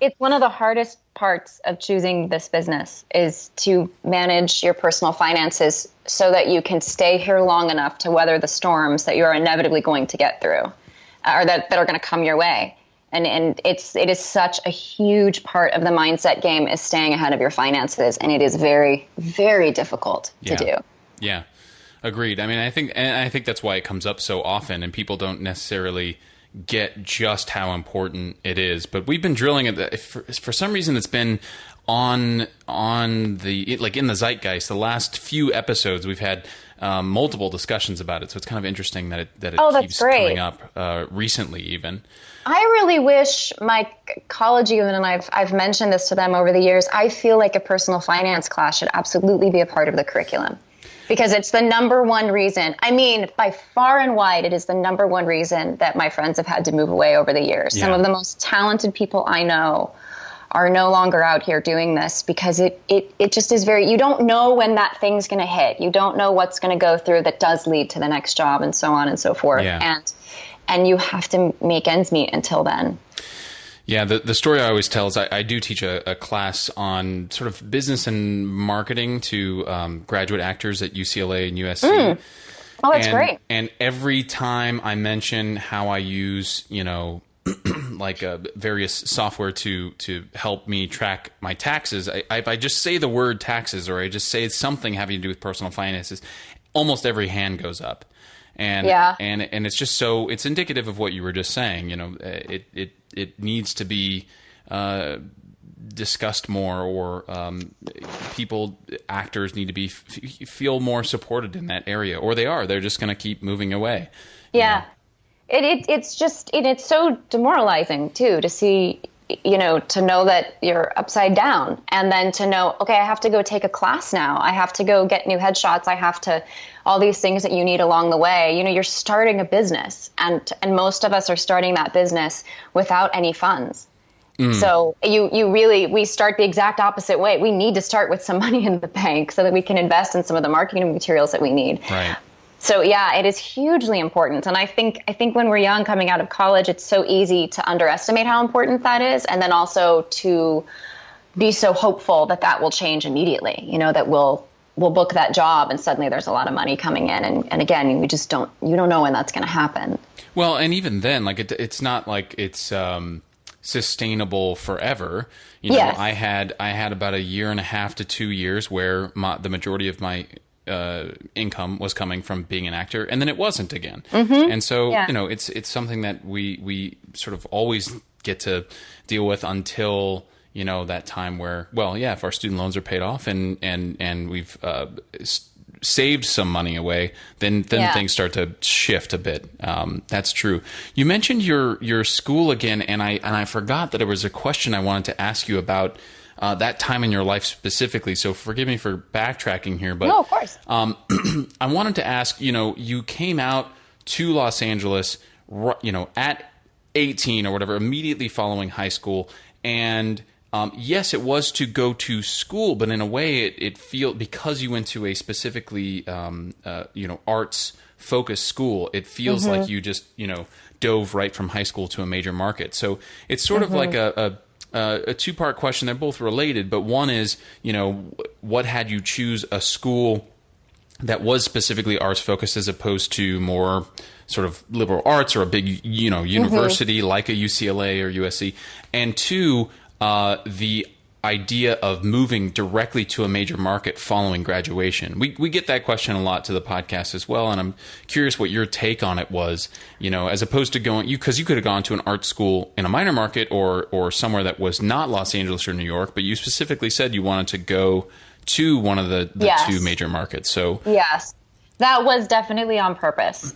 It's one of the hardest parts of choosing this business is to manage your personal finances so that you can stay here long enough to weather the storms that you're inevitably going to get through, or that are going to come your way. And it is such a huge part of the mindset game is staying ahead of your finances, and it is very, very difficult to do. Yeah, agreed. I mean, I think that's why it comes up so often, and people don't necessarily get just how important it is. But we've been drilling it. For some reason, it's been on the in the zeitgeist. The last few episodes, we've had multiple discussions about it. So it's kind of interesting that it keeps coming up recently, even. I really wish my college, even, and I've mentioned this to them over the years, I feel like a personal finance class should absolutely be a part of the curriculum. Because it's the number one reason. I mean, by far and wide, it is the number one reason that my friends have had to move away over the years. Yeah. Some of the most talented people I know are no longer out here doing this because it just is you don't know when that thing's going to hit. You don't know what's going to go through that does lead to the next job and so on and so forth. Yeah. And you have to make ends meet until then. Yeah, the story I always tell is I do teach a class on sort of business and marketing to graduate actors at UCLA and USC. Oh, that's great. And every time I mention how I use, like various software to help me track my taxes, I just say the word taxes or I just say something having to do with personal finances, almost every hand goes up. And it's just so it's indicative of what you were just saying. It needs to be discussed more, or actors need to be feel more supported in that area, or they're just going to keep moving away. Yeah, it's so demoralizing too to see, to know that you're upside down, and then to know, okay, I have to go take a class now. I have to go get new headshots. I have to, all these things that you need along the way. You're starting a business, and most of us are starting that business without any funds. So we start the exact opposite way. We need to start with some money in the bank so that we can invest in some of the marketing materials that we need. Right. So yeah, it is hugely important. And I think when we're young coming out of college, it's so easy to underestimate how important that is. And then also to be so hopeful that will change immediately, that we'll book that job and suddenly there's a lot of money coming in. And again, you don't know when that's going to happen. Well, and even then, like it's not like it's, sustainable forever. You know, Yes. I had about 1.5 to 2 years where the majority of my income was coming from being an actor, and then it wasn't again. And so, you know, it's something that we sort of always get to deal with until, you know, that time where, well, yeah, if our student loans are paid off and we've saved some money away, then things start to shift a bit. That's true. You mentioned your school again, and I forgot that there was a question I wanted to ask you about that time in your life specifically. So forgive me for backtracking here, but no, of course. I wanted to ask, you know, you came out to Los Angeles, you know, at 18 or whatever, immediately following high school. And yes, it was to go to school, but in a way it feels, because you went to a specifically, you know, arts focused school, it feels like you just, you know, dove right from high school to a major market. So it's sort of like a two-part question. They're both related, but one is, you know, what had you choose a school that was specifically arts focused as opposed to more sort of liberal arts or a big, you know, university like a UCLA or USC? And two, the idea of moving directly to a major market following graduation. We get that question a lot to the podcast as well, and I'm curious what your take on it was, you know, as opposed to going, because you could have gone to an art school in a minor market or somewhere that was not Los Angeles or New York, but you specifically said you wanted to go to one of the two major markets. So yes, that was definitely on purpose.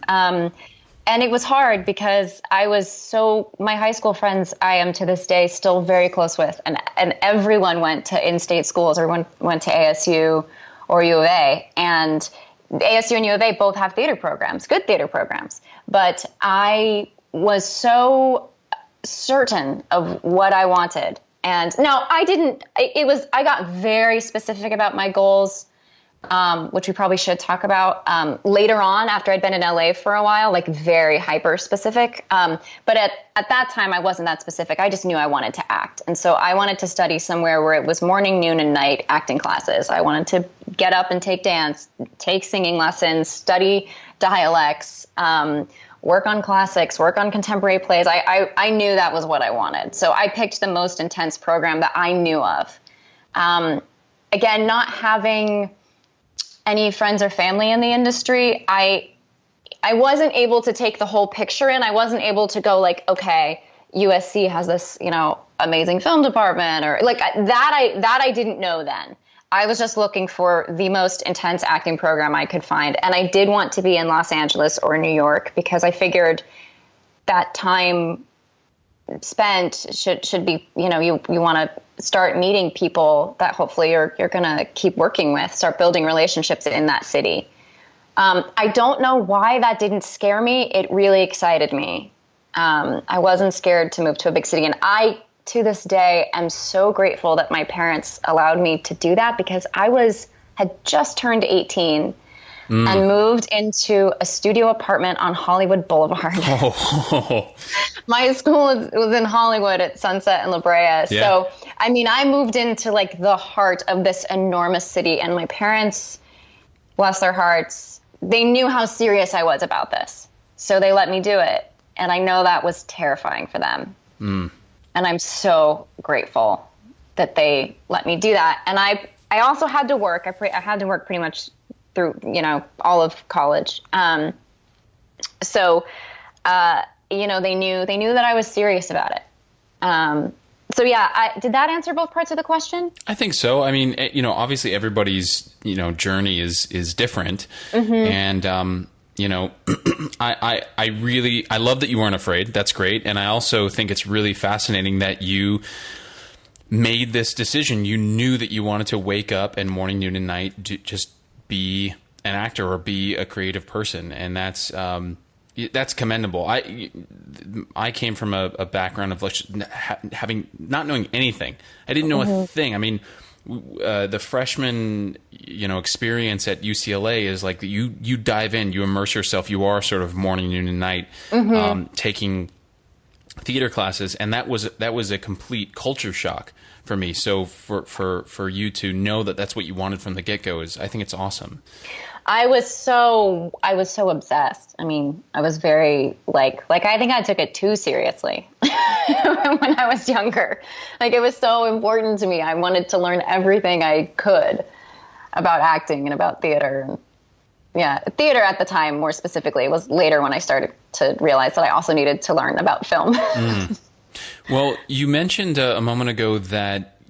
And it was hard because my high school friends, I am to this day still very close with, and everyone went to in-state schools or went to ASU or U of A. And ASU and U of A both have theater programs, good theater programs. But I was so certain of what I wanted. And no, I didn't. I got very specific about my goals, which we probably should talk about later on after I'd been in LA for a while, like very hyper specific. But at that time, I wasn't that specific. I just knew I wanted to act. And so I wanted to study somewhere where it was morning, noon, and night acting classes. I wanted to get up and take dance, take singing lessons, study dialects, work on classics, work on contemporary plays. I knew that was what I wanted. So I picked the most intense program that I knew of. Again, not having any friends or family in the industry, I wasn't able to take the whole picture in. I wasn't able to go like, okay, USC has this, you know, amazing film department, or like that I didn't know then. I was just looking for the most intense acting program I could find. And I did want to be in Los Angeles or New York because I figured that time spent should be, you know, you want to start meeting people that hopefully you're going to keep working with, start building relationships in that city. I don't know why that didn't scare me. It really excited me. I wasn't scared to move to a big city. And I, to this day, am so grateful that my parents allowed me to do that, because I had just turned 18 and moved into a studio apartment on Hollywood Boulevard. My school was in Hollywood at Sunset and La Brea. Yeah. So, I mean, I moved into like the heart of this enormous city, and my parents, bless their hearts, they knew how serious I was about this. So they let me do it. And I know that was terrifying for them. And I'm so grateful that they let me do that. And I also had to work. I had to work pretty much through, you know, all of college. So, you know, they knew that I was serious about it. So yeah, did that answer both parts of the question? I think so. I mean, you know, obviously everybody's, you know, journey is different. And, you know, I love that you weren't afraid. That's great. And I also think it's really fascinating that you made this decision. You knew that you wanted to wake up and morning, noon, and night just be an actor or be a creative person. And that's commendable. I came from a background of not knowing anything. I didn't know a thing. I mean, the freshman, you know, experience at UCLA is like you dive in, you immerse yourself. You are sort of morning, noon, and night, taking theater classes, and that was a complete culture shock for me. So for you to know that that's what you wanted from the get-go I think it's awesome. I was so obsessed. I mean, I was very like I think I took it too seriously. when I was younger. Like, it was so important to me. I wanted to learn everything I could about acting and about theater. And yeah, theater at the time, more specifically. It was later when I started to realize that I also needed to learn about film. Well, you mentioned a moment ago that,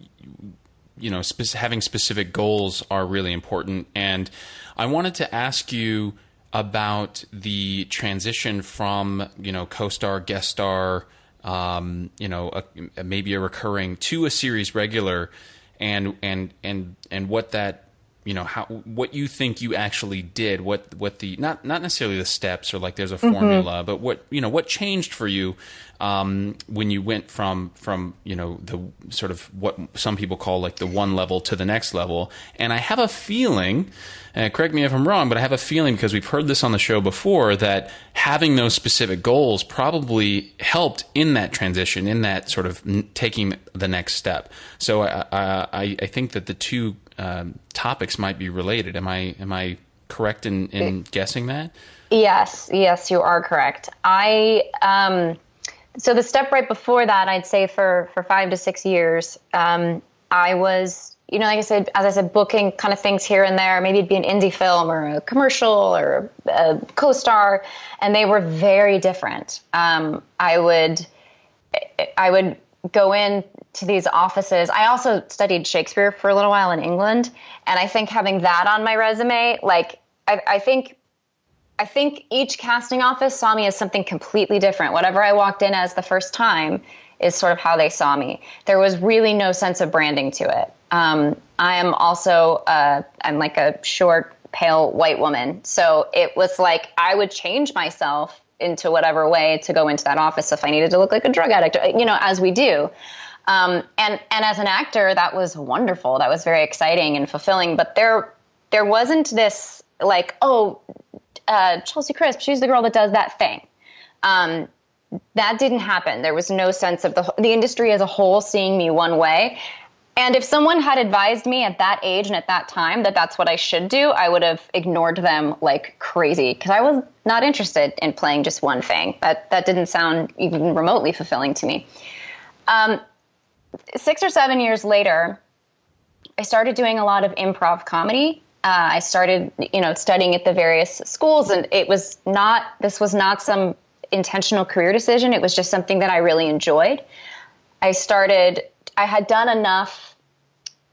you know, having specific goals are really important. And I wanted to ask you about the transition from, you know, co-star, guest star, you know, maybe a recurring to a series regular, and what that, you know, what you think you actually did, what the, not necessarily the steps or like there's a formula, but what changed for you when you went from, you know, the sort of what some people call like the one level to the next level. And I have a feeling, correct me if I'm wrong, but I have a feeling, because we've heard this on the show before, that having those specific goals probably helped in that transition, in that sort of taking the next step. So I think that the two topics might be related. Am I correct in guessing that? Yes, you are correct. So the step right before that, I'd say for 5 to 6 years, I was, you know, like I said, as I said, booking kind of things here and there. Maybe it'd be an indie film or a commercial or a co-star, and they were very different. I would go in to these offices. I also studied Shakespeare for a little while in England, and I think having that on my resume, like I think each casting office saw me as something completely different. Whatever I walked in as the first time is sort of how they saw me. There was really no sense of branding to it. I am also I'm like a short, pale white woman, so it was like I would change myself into whatever way to go into that office if I needed to look like a drug addict, you know, as we do. And as an actor, that was wonderful. That was very exciting and fulfilling. But there wasn't this like, Chelsey Crisp, she's the girl that does that thing. That didn't happen. There was no sense of the industry as a whole seeing me one way. And if someone had advised me at that age and at that time that that's what I should do, I would have ignored them like crazy, because I was not interested in playing just one thing. That didn't sound even remotely fulfilling to me. 6 or 7 years later, I started doing a lot of improv comedy. I started, you know, studying at the various schools, and this was not some intentional career decision. It was just something that I really enjoyed. I had done enough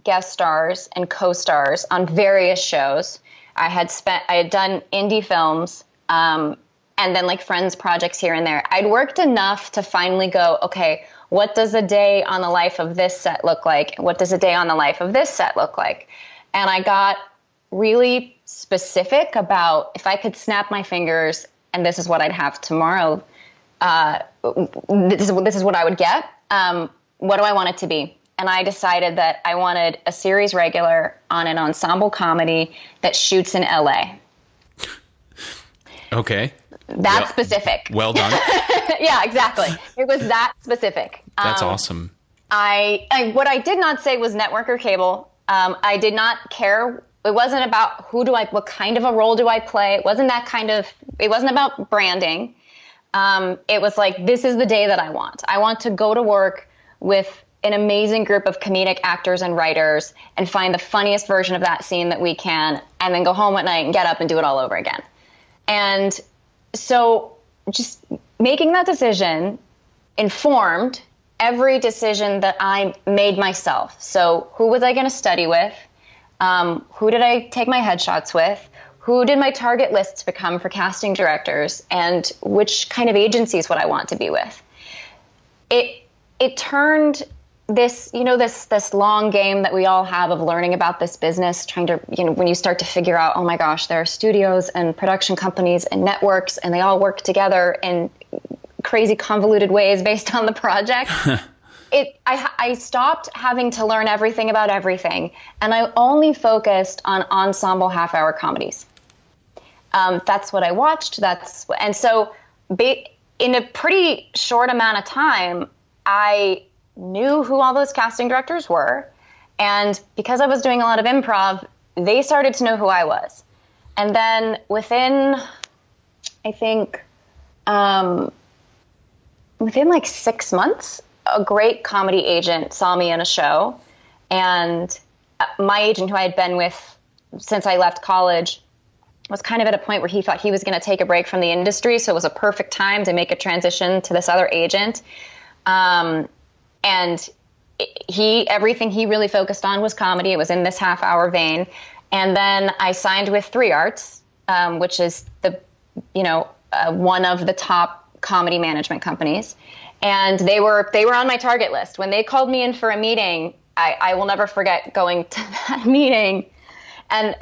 guest stars and co-stars on various shows. I had done indie films, and then like Friends projects here and there. I'd worked enough to finally go, okay, what does a day on the life of this set look like? What does a day on the life of this set look like? And I got really specific about, if I could snap my fingers and this is what I'd have tomorrow, this is what I would get. What do I want it to be? And I decided that I wanted a series regular on an ensemble comedy that shoots in LA. Okay. That's specific. Well done. Yeah, exactly. It was that specific. That's awesome. What I did not say was network or cable. I did not care. It wasn't about what kind of a role do I play? It wasn't about branding. It was like, this is the day that I want. I want to go to work with an amazing group of comedic actors and writers and find the funniest version of that scene that we can, and then go home at night and get up and do it all over again. And so just making that decision informed every decision that I made myself. So who was I going to study with? Who did I take my headshots with? Who did my target lists become for casting directors? And which kind of agencies would I want to be with? It turned this long game that we all have of learning about this business, trying to, when you start to figure out, oh my gosh, there are studios and production companies and networks, and they all work together in crazy convoluted ways based on the project. I stopped having to learn everything about everything, and I only focused on ensemble half-hour comedies. That's what I watched. And so in a pretty short amount of time, I knew who all those casting directors were. And because I was doing a lot of improv, they started to know who I was. And then within, I think, within like 6 months, a great comedy agent saw me in a show, and my agent, who I had been with since I left college, was kind of at a point where he thought he was going to take a break from the industry. So it was a perfect time to make a transition to this other agent. And everything he really focused on was comedy. It was in this half-hour vein. And then I signed with 3 Arts, which is one of the top comedy management companies. And they were on my target list. When they called me in for a meeting, I will never forget going to that meeting. And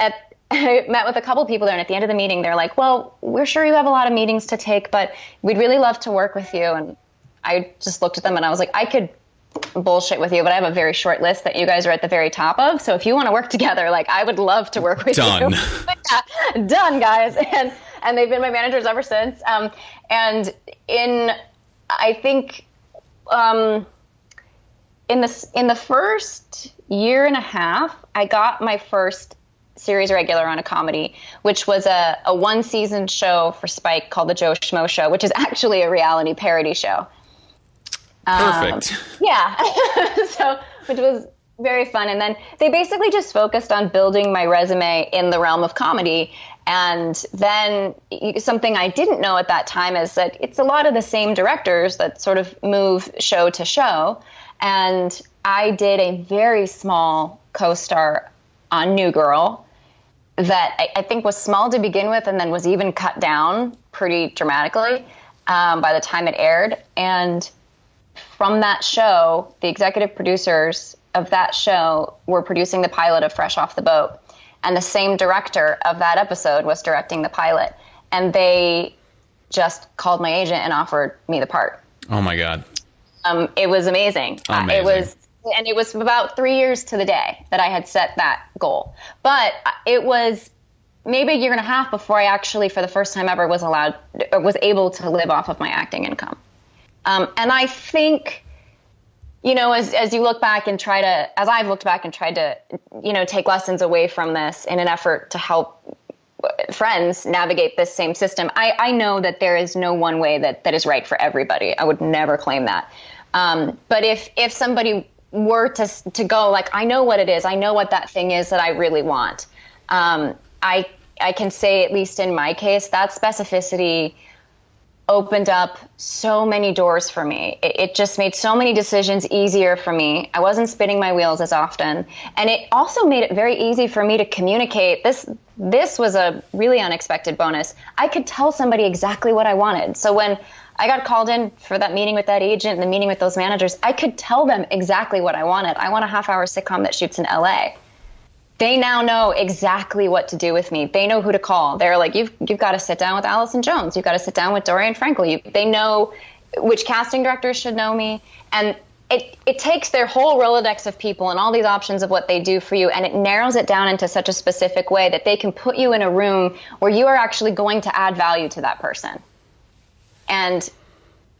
I met with a couple people there, and at the end of the meeting, they're like, well, we're sure you have a lot of meetings to take, but we'd really love to work with you. And I just looked at them and I was like, I could bullshit with you, but I have a very short list that you guys are at the very top of. So if you want to work together, like, I would love to work with you. Done. Yeah, done, guys. And they've been my managers ever since. And I think in the first year and a half, I got my first series regular on a comedy, which was a 1-season show for Spike called The Joe Schmo Show, which is actually a reality parody show. Perfect. Yeah. Which was very fun. And then they basically just focused on building my resume in the realm of comedy. And then something I didn't know at that time is that it's a lot of the same directors that sort of move show to show. And I did a very small co-star on New Girl that I think was small to begin with, and then was even cut down pretty dramatically by the time it aired. And from that show, the executive producers of that show were producing the pilot of Fresh Off the Boat. And the same director of that episode was directing the pilot. And they just called my agent and offered me the part. Oh, my God. It was amazing. It was about 3 years to the day that I had set that goal. But it was maybe a year and a half before I actually, for the first time ever, was able to live off of my acting income. And I think, as you look back and as I've looked back and tried to, take lessons away from this in an effort to help friends navigate this same system, I know that there is no one way that is right for everybody. I would never claim that. But if somebody were to go, like, I know what it is, I know what that thing is that I really want, I can say, at least in my case, that specificity opened up so many doors for me. It just made so many decisions easier for me. I wasn't spinning my wheels as often. And it also made it very easy for me to communicate. This was a really unexpected bonus. I could tell somebody exactly what I wanted. So when I got called in for that meeting with that agent and the meeting with those managers, I could tell them exactly what I wanted. I want a half-hour sitcom that shoots in LA. They now know exactly what to do with me. They know who to call. They're like, you've got to sit down with Allison Jones. You've got to sit down with Dorian Frankel. They know which casting directors should know me. And it takes their whole Rolodex of people and all these options of what they do for you, and it narrows it down into such a specific way that they can put you in a room where you are actually going to add value to that person. And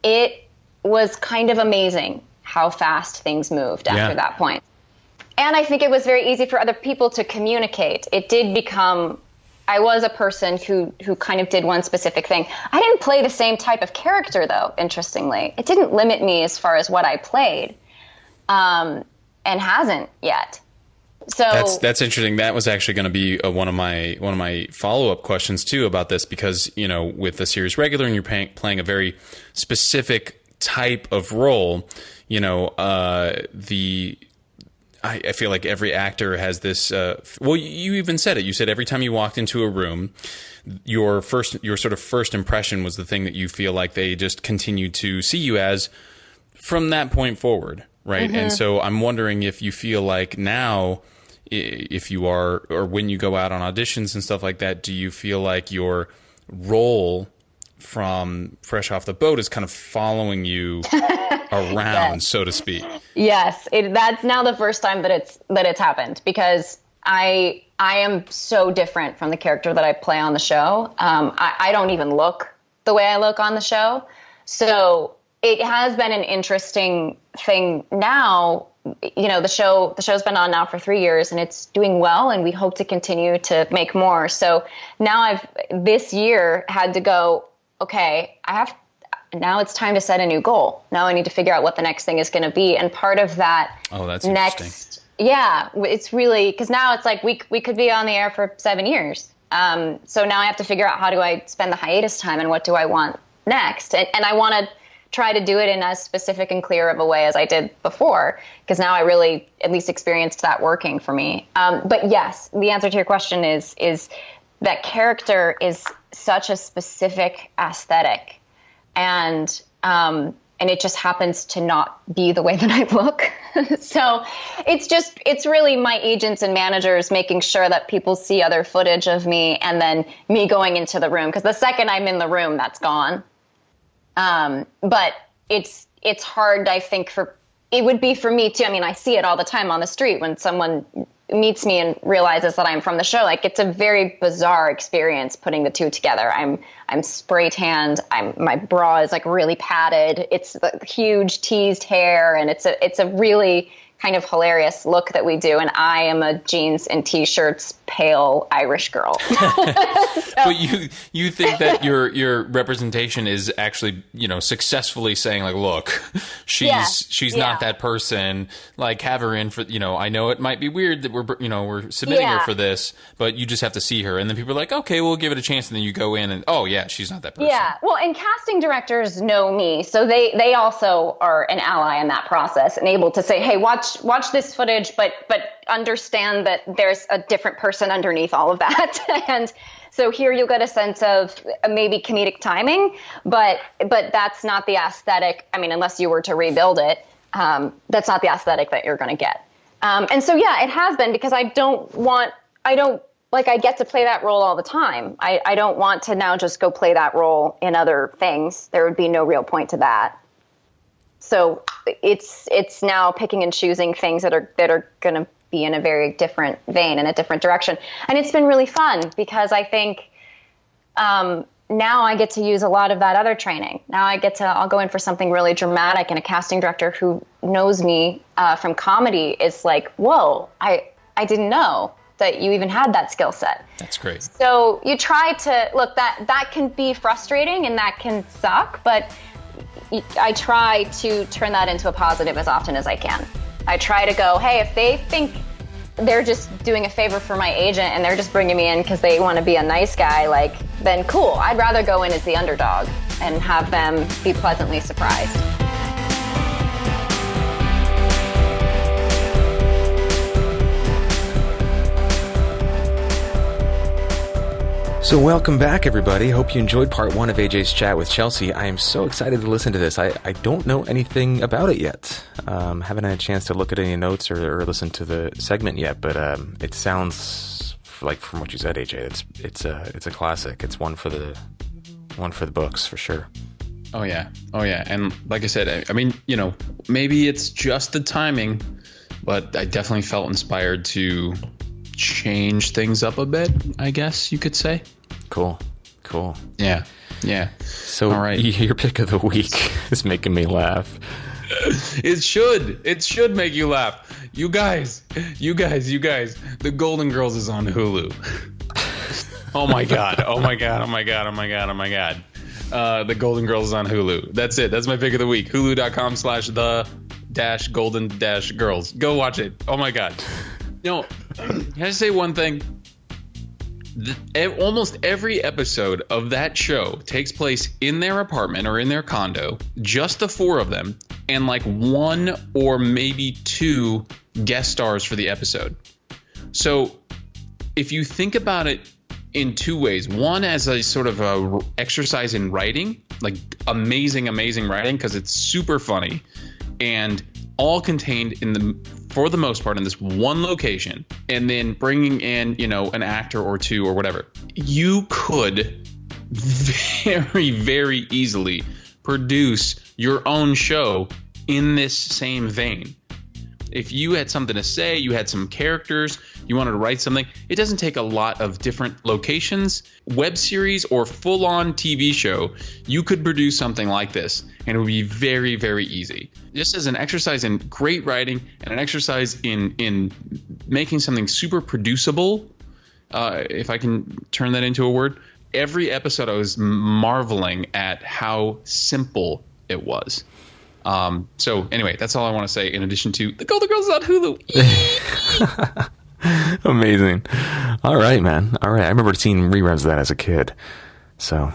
it was kind of amazing how fast things moved after that point. And I think it was very easy for other people to communicate. It did become, I was a person who kind of did one specific thing. I didn't play the same type of character, though, interestingly. It didn't limit me as far as what I played, and hasn't yet. So that's interesting. That was actually going to be one of my follow-up questions too about this, because with the series regular and you're playing a very specific type of role, I feel like every actor has this. Well, you even said it. You said every time you walked into a room, your sort of first impression was the thing that you feel like they just continued to see you as from that point forward, right? Mm-hmm. And so I'm wondering if you feel like now, if you are, or when you go out on auditions and stuff like that, do you feel like your role from Fresh Off the Boat is kind of following you around, yes, so to speak? Yes, that's now the first time that it's happened, because I am so different from the character that I play on the show. I don't even look the way I look on the show, so it has been an interesting thing. Now, the show's been on now for 3 years, and it's doing well, and we hope to continue to make more. So now I've this year had to go, okay, now it's time to set a new goal. Now I need to figure out what the next thing is going to be. And part of that that's next, interesting. Yeah, it's really, because now it's like we could be on the air for 7 years. So now I have to figure out, how do I spend the hiatus time and what do I want next? And I want to try to do it in as specific and clear of a way as I did before, because now I really at least experienced that working for me. But yes, the answer to your question is that character is such a specific aesthetic, and it just happens to not be the way that I look. So it's really my agents and managers making sure that people see other footage of me, and then me going into the room, because the second I'm in the room, that's gone. But it's hard, I think, it would be for me too. I mean, I see it all the time on the street when someone meets me and realizes that I'm from the show. Like, it's a very bizarre experience putting the two together. I'm spray tanned. My bra is like really padded. It's the huge teased hair, and it's a really kind of hilarious look that we do. And I am a jeans and t-shirts, pale Irish girl. But you think that your representation is actually, successfully saying, like, look, she's not that person. Like, have her in for, I know it might be weird that we're submitting her for this, but you just have to see her. And then people are like, okay, we'll give it a chance. And then you go in and, oh yeah, she's not that person. Yeah. Well, and casting directors know me. So they also are an ally in that process and able to say, hey, watch this footage, but understand that there's a different person underneath all of that. And so here you'll get a sense of maybe comedic timing, but that's not the aesthetic. I mean, unless you were to rebuild it, that's not the aesthetic that you're going to get. And so, yeah, it has been, because I get to play that role all the time. I don't want to now just go play that role in other things. There would be no real point to that. So it's now picking and choosing things that are going to be in a very different vein, in a different direction. And it's been really fun, because I think now I get to use a lot of that other training. Now I'll go in for something really dramatic, and a casting director who knows me from comedy is like, whoa, I didn't know that you even had that skill set. That's great. So you try to, look, that can be frustrating and that can suck, but I try to turn that into a positive as often as I can. I try to go, hey, if they think they're just doing a favor for my agent and they're just bringing me in because they want to be a nice guy, then cool. I'd rather go in as the underdog and have them be pleasantly surprised. So welcome back, everybody. Hope you enjoyed part 1 of AJ's chat with Chelsey. I am so excited to listen to this. I don't know anything about it yet. Haven't had a chance to look at any notes or listen to the segment yet, but it sounds like, from what you said, AJ, it's a classic. It's one for the books for sure. Oh yeah. And like I said, I mean, maybe it's just the timing, but I definitely felt inspired to change things up a bit, I guess you could say. Cool. Yeah. So, all right. Your pick of the week is making me laugh. It should make you laugh. You guys. The Golden Girls is on Hulu. Oh my god. The Golden Girls is on Hulu. That's it. That's my pick of the week. Hulu.com/the-golden-girls. Go watch it. Oh my god. Can I say one thing? Almost every episode of that show takes place in their apartment or in their condo, just the 4 of them, and like 1 or maybe 2 guest stars for the episode. So if you think about it in 2 ways, one as a sort of a exercise in writing, like amazing writing, because it's super funny, and all contained for the most part in this one location, and then bringing in, an actor or 2 or whatever. You could very, very easily produce your own show in this same vein. If you had something to say, you had some characters, you wanted to write something, it doesn't take a lot of different locations, web series, or full-on TV show. You could produce something like this, and it would be very, very easy. Just as an exercise in great writing and an exercise in making something super producible, if I can turn that into a word, every episode I was marveling at how simple it was. So anyway, that's all I want to say, in addition to the Golden Girls on Hulu. Amazing. All right, man. All right. I remember seeing reruns of that as a kid. So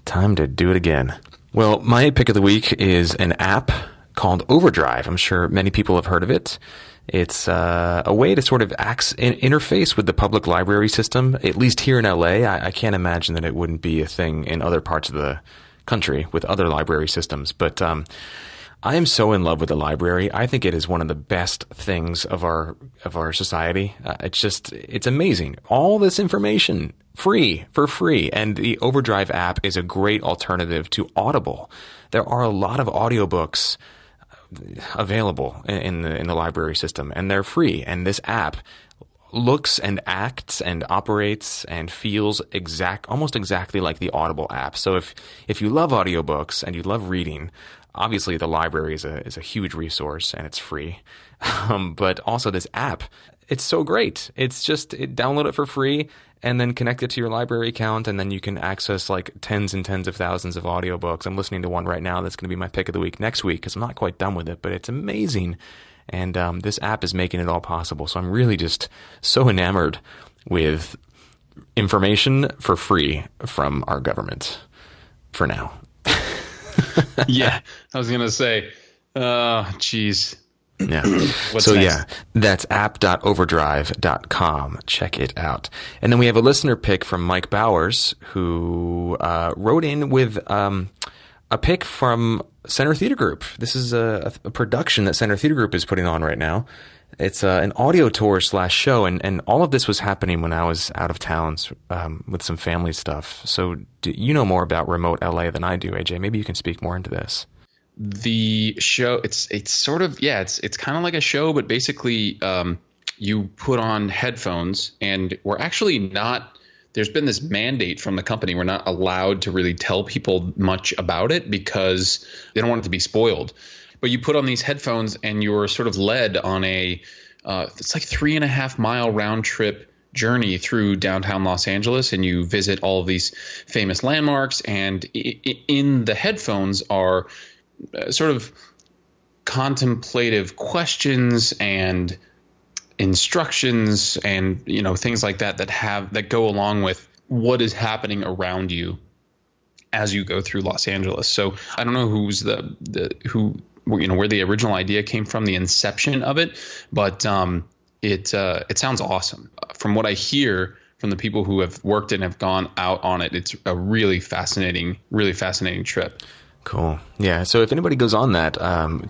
time to do it again. Well, my pick of the week is an app called Overdrive. I'm sure many people have heard of it. It's a way to sort of interface with the public library system, at least here in LA. I can't imagine that it wouldn't be a thing in other parts of the country with other library systems. But I am so in love with the library. I think it is one of the best things of our society. It's amazing. All this information for free. And the Overdrive app is a great alternative to Audible. There are a lot of audiobooks available in the library system, and they're free. And this app looks and acts and operates and feels almost exactly like the Audible app. So if you love audiobooks and you love reading, obviously the library is a huge resource and it's free. But also this app, it's so great. Download it for free and then connect it to your library account, and then you can access like tens and tens of thousands of audiobooks. I'm listening to one right now that's going to be my pick of the week next week because I'm not quite done with it, but it's amazing. And this app is making it all possible. So I'm really just so enamored with information for free from our government for now. Yeah, I was going to say, geez. Yeah. What's next? Yeah, that's app.overdrive.com. Check it out. And then we have a listener pick from Mike Bowers, who wrote in with a pick from Center Theater Group. This is a production that Center Theater Group is putting on right now. It's an audio tour / show, and all of this was happening when I was out of town with some family stuff. So you know more about remote LA than I do, AJ. Maybe you can speak more into this. The show, it's sort of, it's kind of like a show, but basically you put on headphones, and we're actually not, there's been this mandate from the company. We're not allowed to really tell people much about it because they don't want it to be spoiled. But you put on these headphones and you're sort of led on it's like 3.5 mile round trip journey through downtown Los Angeles, and you visit all of these famous landmarks, and in the headphones are sort of contemplative questions and instructions and things like that go along with what is happening around you as you go through Los Angeles. So I don't know who's where the original idea came from, the inception of it, but it sounds awesome. From what I hear from the people who have worked and have gone out on it, it's a really fascinating trip. Cool. Yeah. So if anybody goes on that,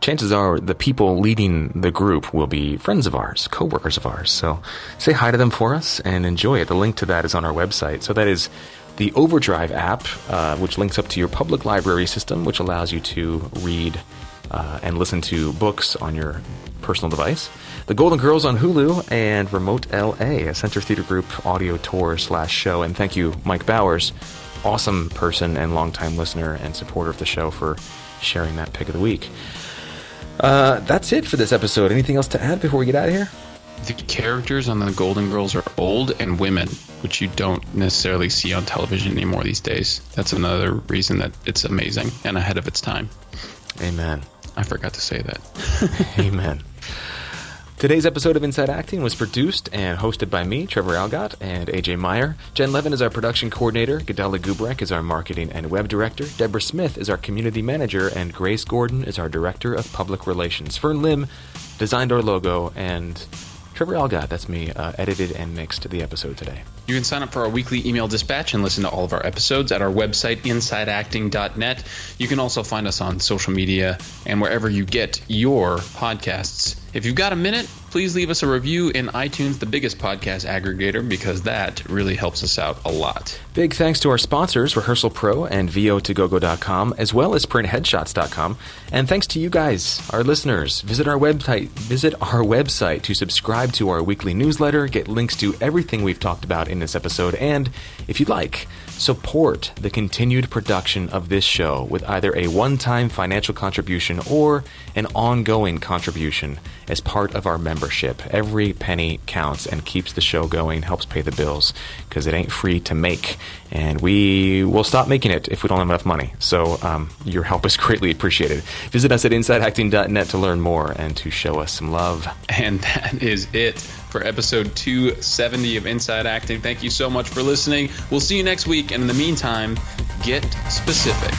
chances are the people leading the group will be friends of ours, coworkers of ours. So say hi to them for us and enjoy it. The link to that is on our website. So that is the Overdrive app, which links up to your public library system, which allows you to read and listen to books on your personal device. The Golden Girls on Hulu, and Remote LA, a Center Theater Group audio tour / show. And thank you, Mike Bowers, awesome person and longtime listener and supporter of the show, for sharing that pick of the week. That's it for this episode. Anything else to add before we get out of here? The characters on the Golden Girls are old and women, which you don't necessarily see on television anymore these days. That's another reason that it's amazing and ahead of its time. Amen. I forgot to say that. Amen. Today's episode of Inside Acting was produced and hosted by me, Trevor Algott, and AJ Meyer. Jen Levin is our production coordinator. Gadala Gubrek is our marketing and web director. Deborah Smith is our community manager. And Grace Gordon is our director of public relations. Fern Lim designed our logo, and Trevor Algott, that's me, edited and mixed the episode today. You can sign up for our weekly email dispatch and listen to all of our episodes at our website, insideacting.net. You can also find us on social media and wherever you get your podcasts. If you've got a minute, please leave us a review in iTunes, the biggest podcast aggregator, because that really helps us out a lot. Big thanks to our sponsors, Rehearsal Pro and VO2GoGo.com, as well as PrintHeadshots.com. And thanks to you guys, our listeners. Visit our website to subscribe to our weekly newsletter, get links to everything we've talked about in this episode, and if you'd like, support the continued production of this show with either a one-time financial contribution or an ongoing contribution as part of our membership. Every penny counts and keeps the show going, helps pay the bills, because it ain't free to make, and we will stop making it if we don't have enough money. So your help is greatly appreciated. Visit us at InsideActing.net to learn more and to show us some love. And that is it for episode 270 of Inside Acting. Thank you so much for listening. We'll see you next week, and in the meantime, get specific.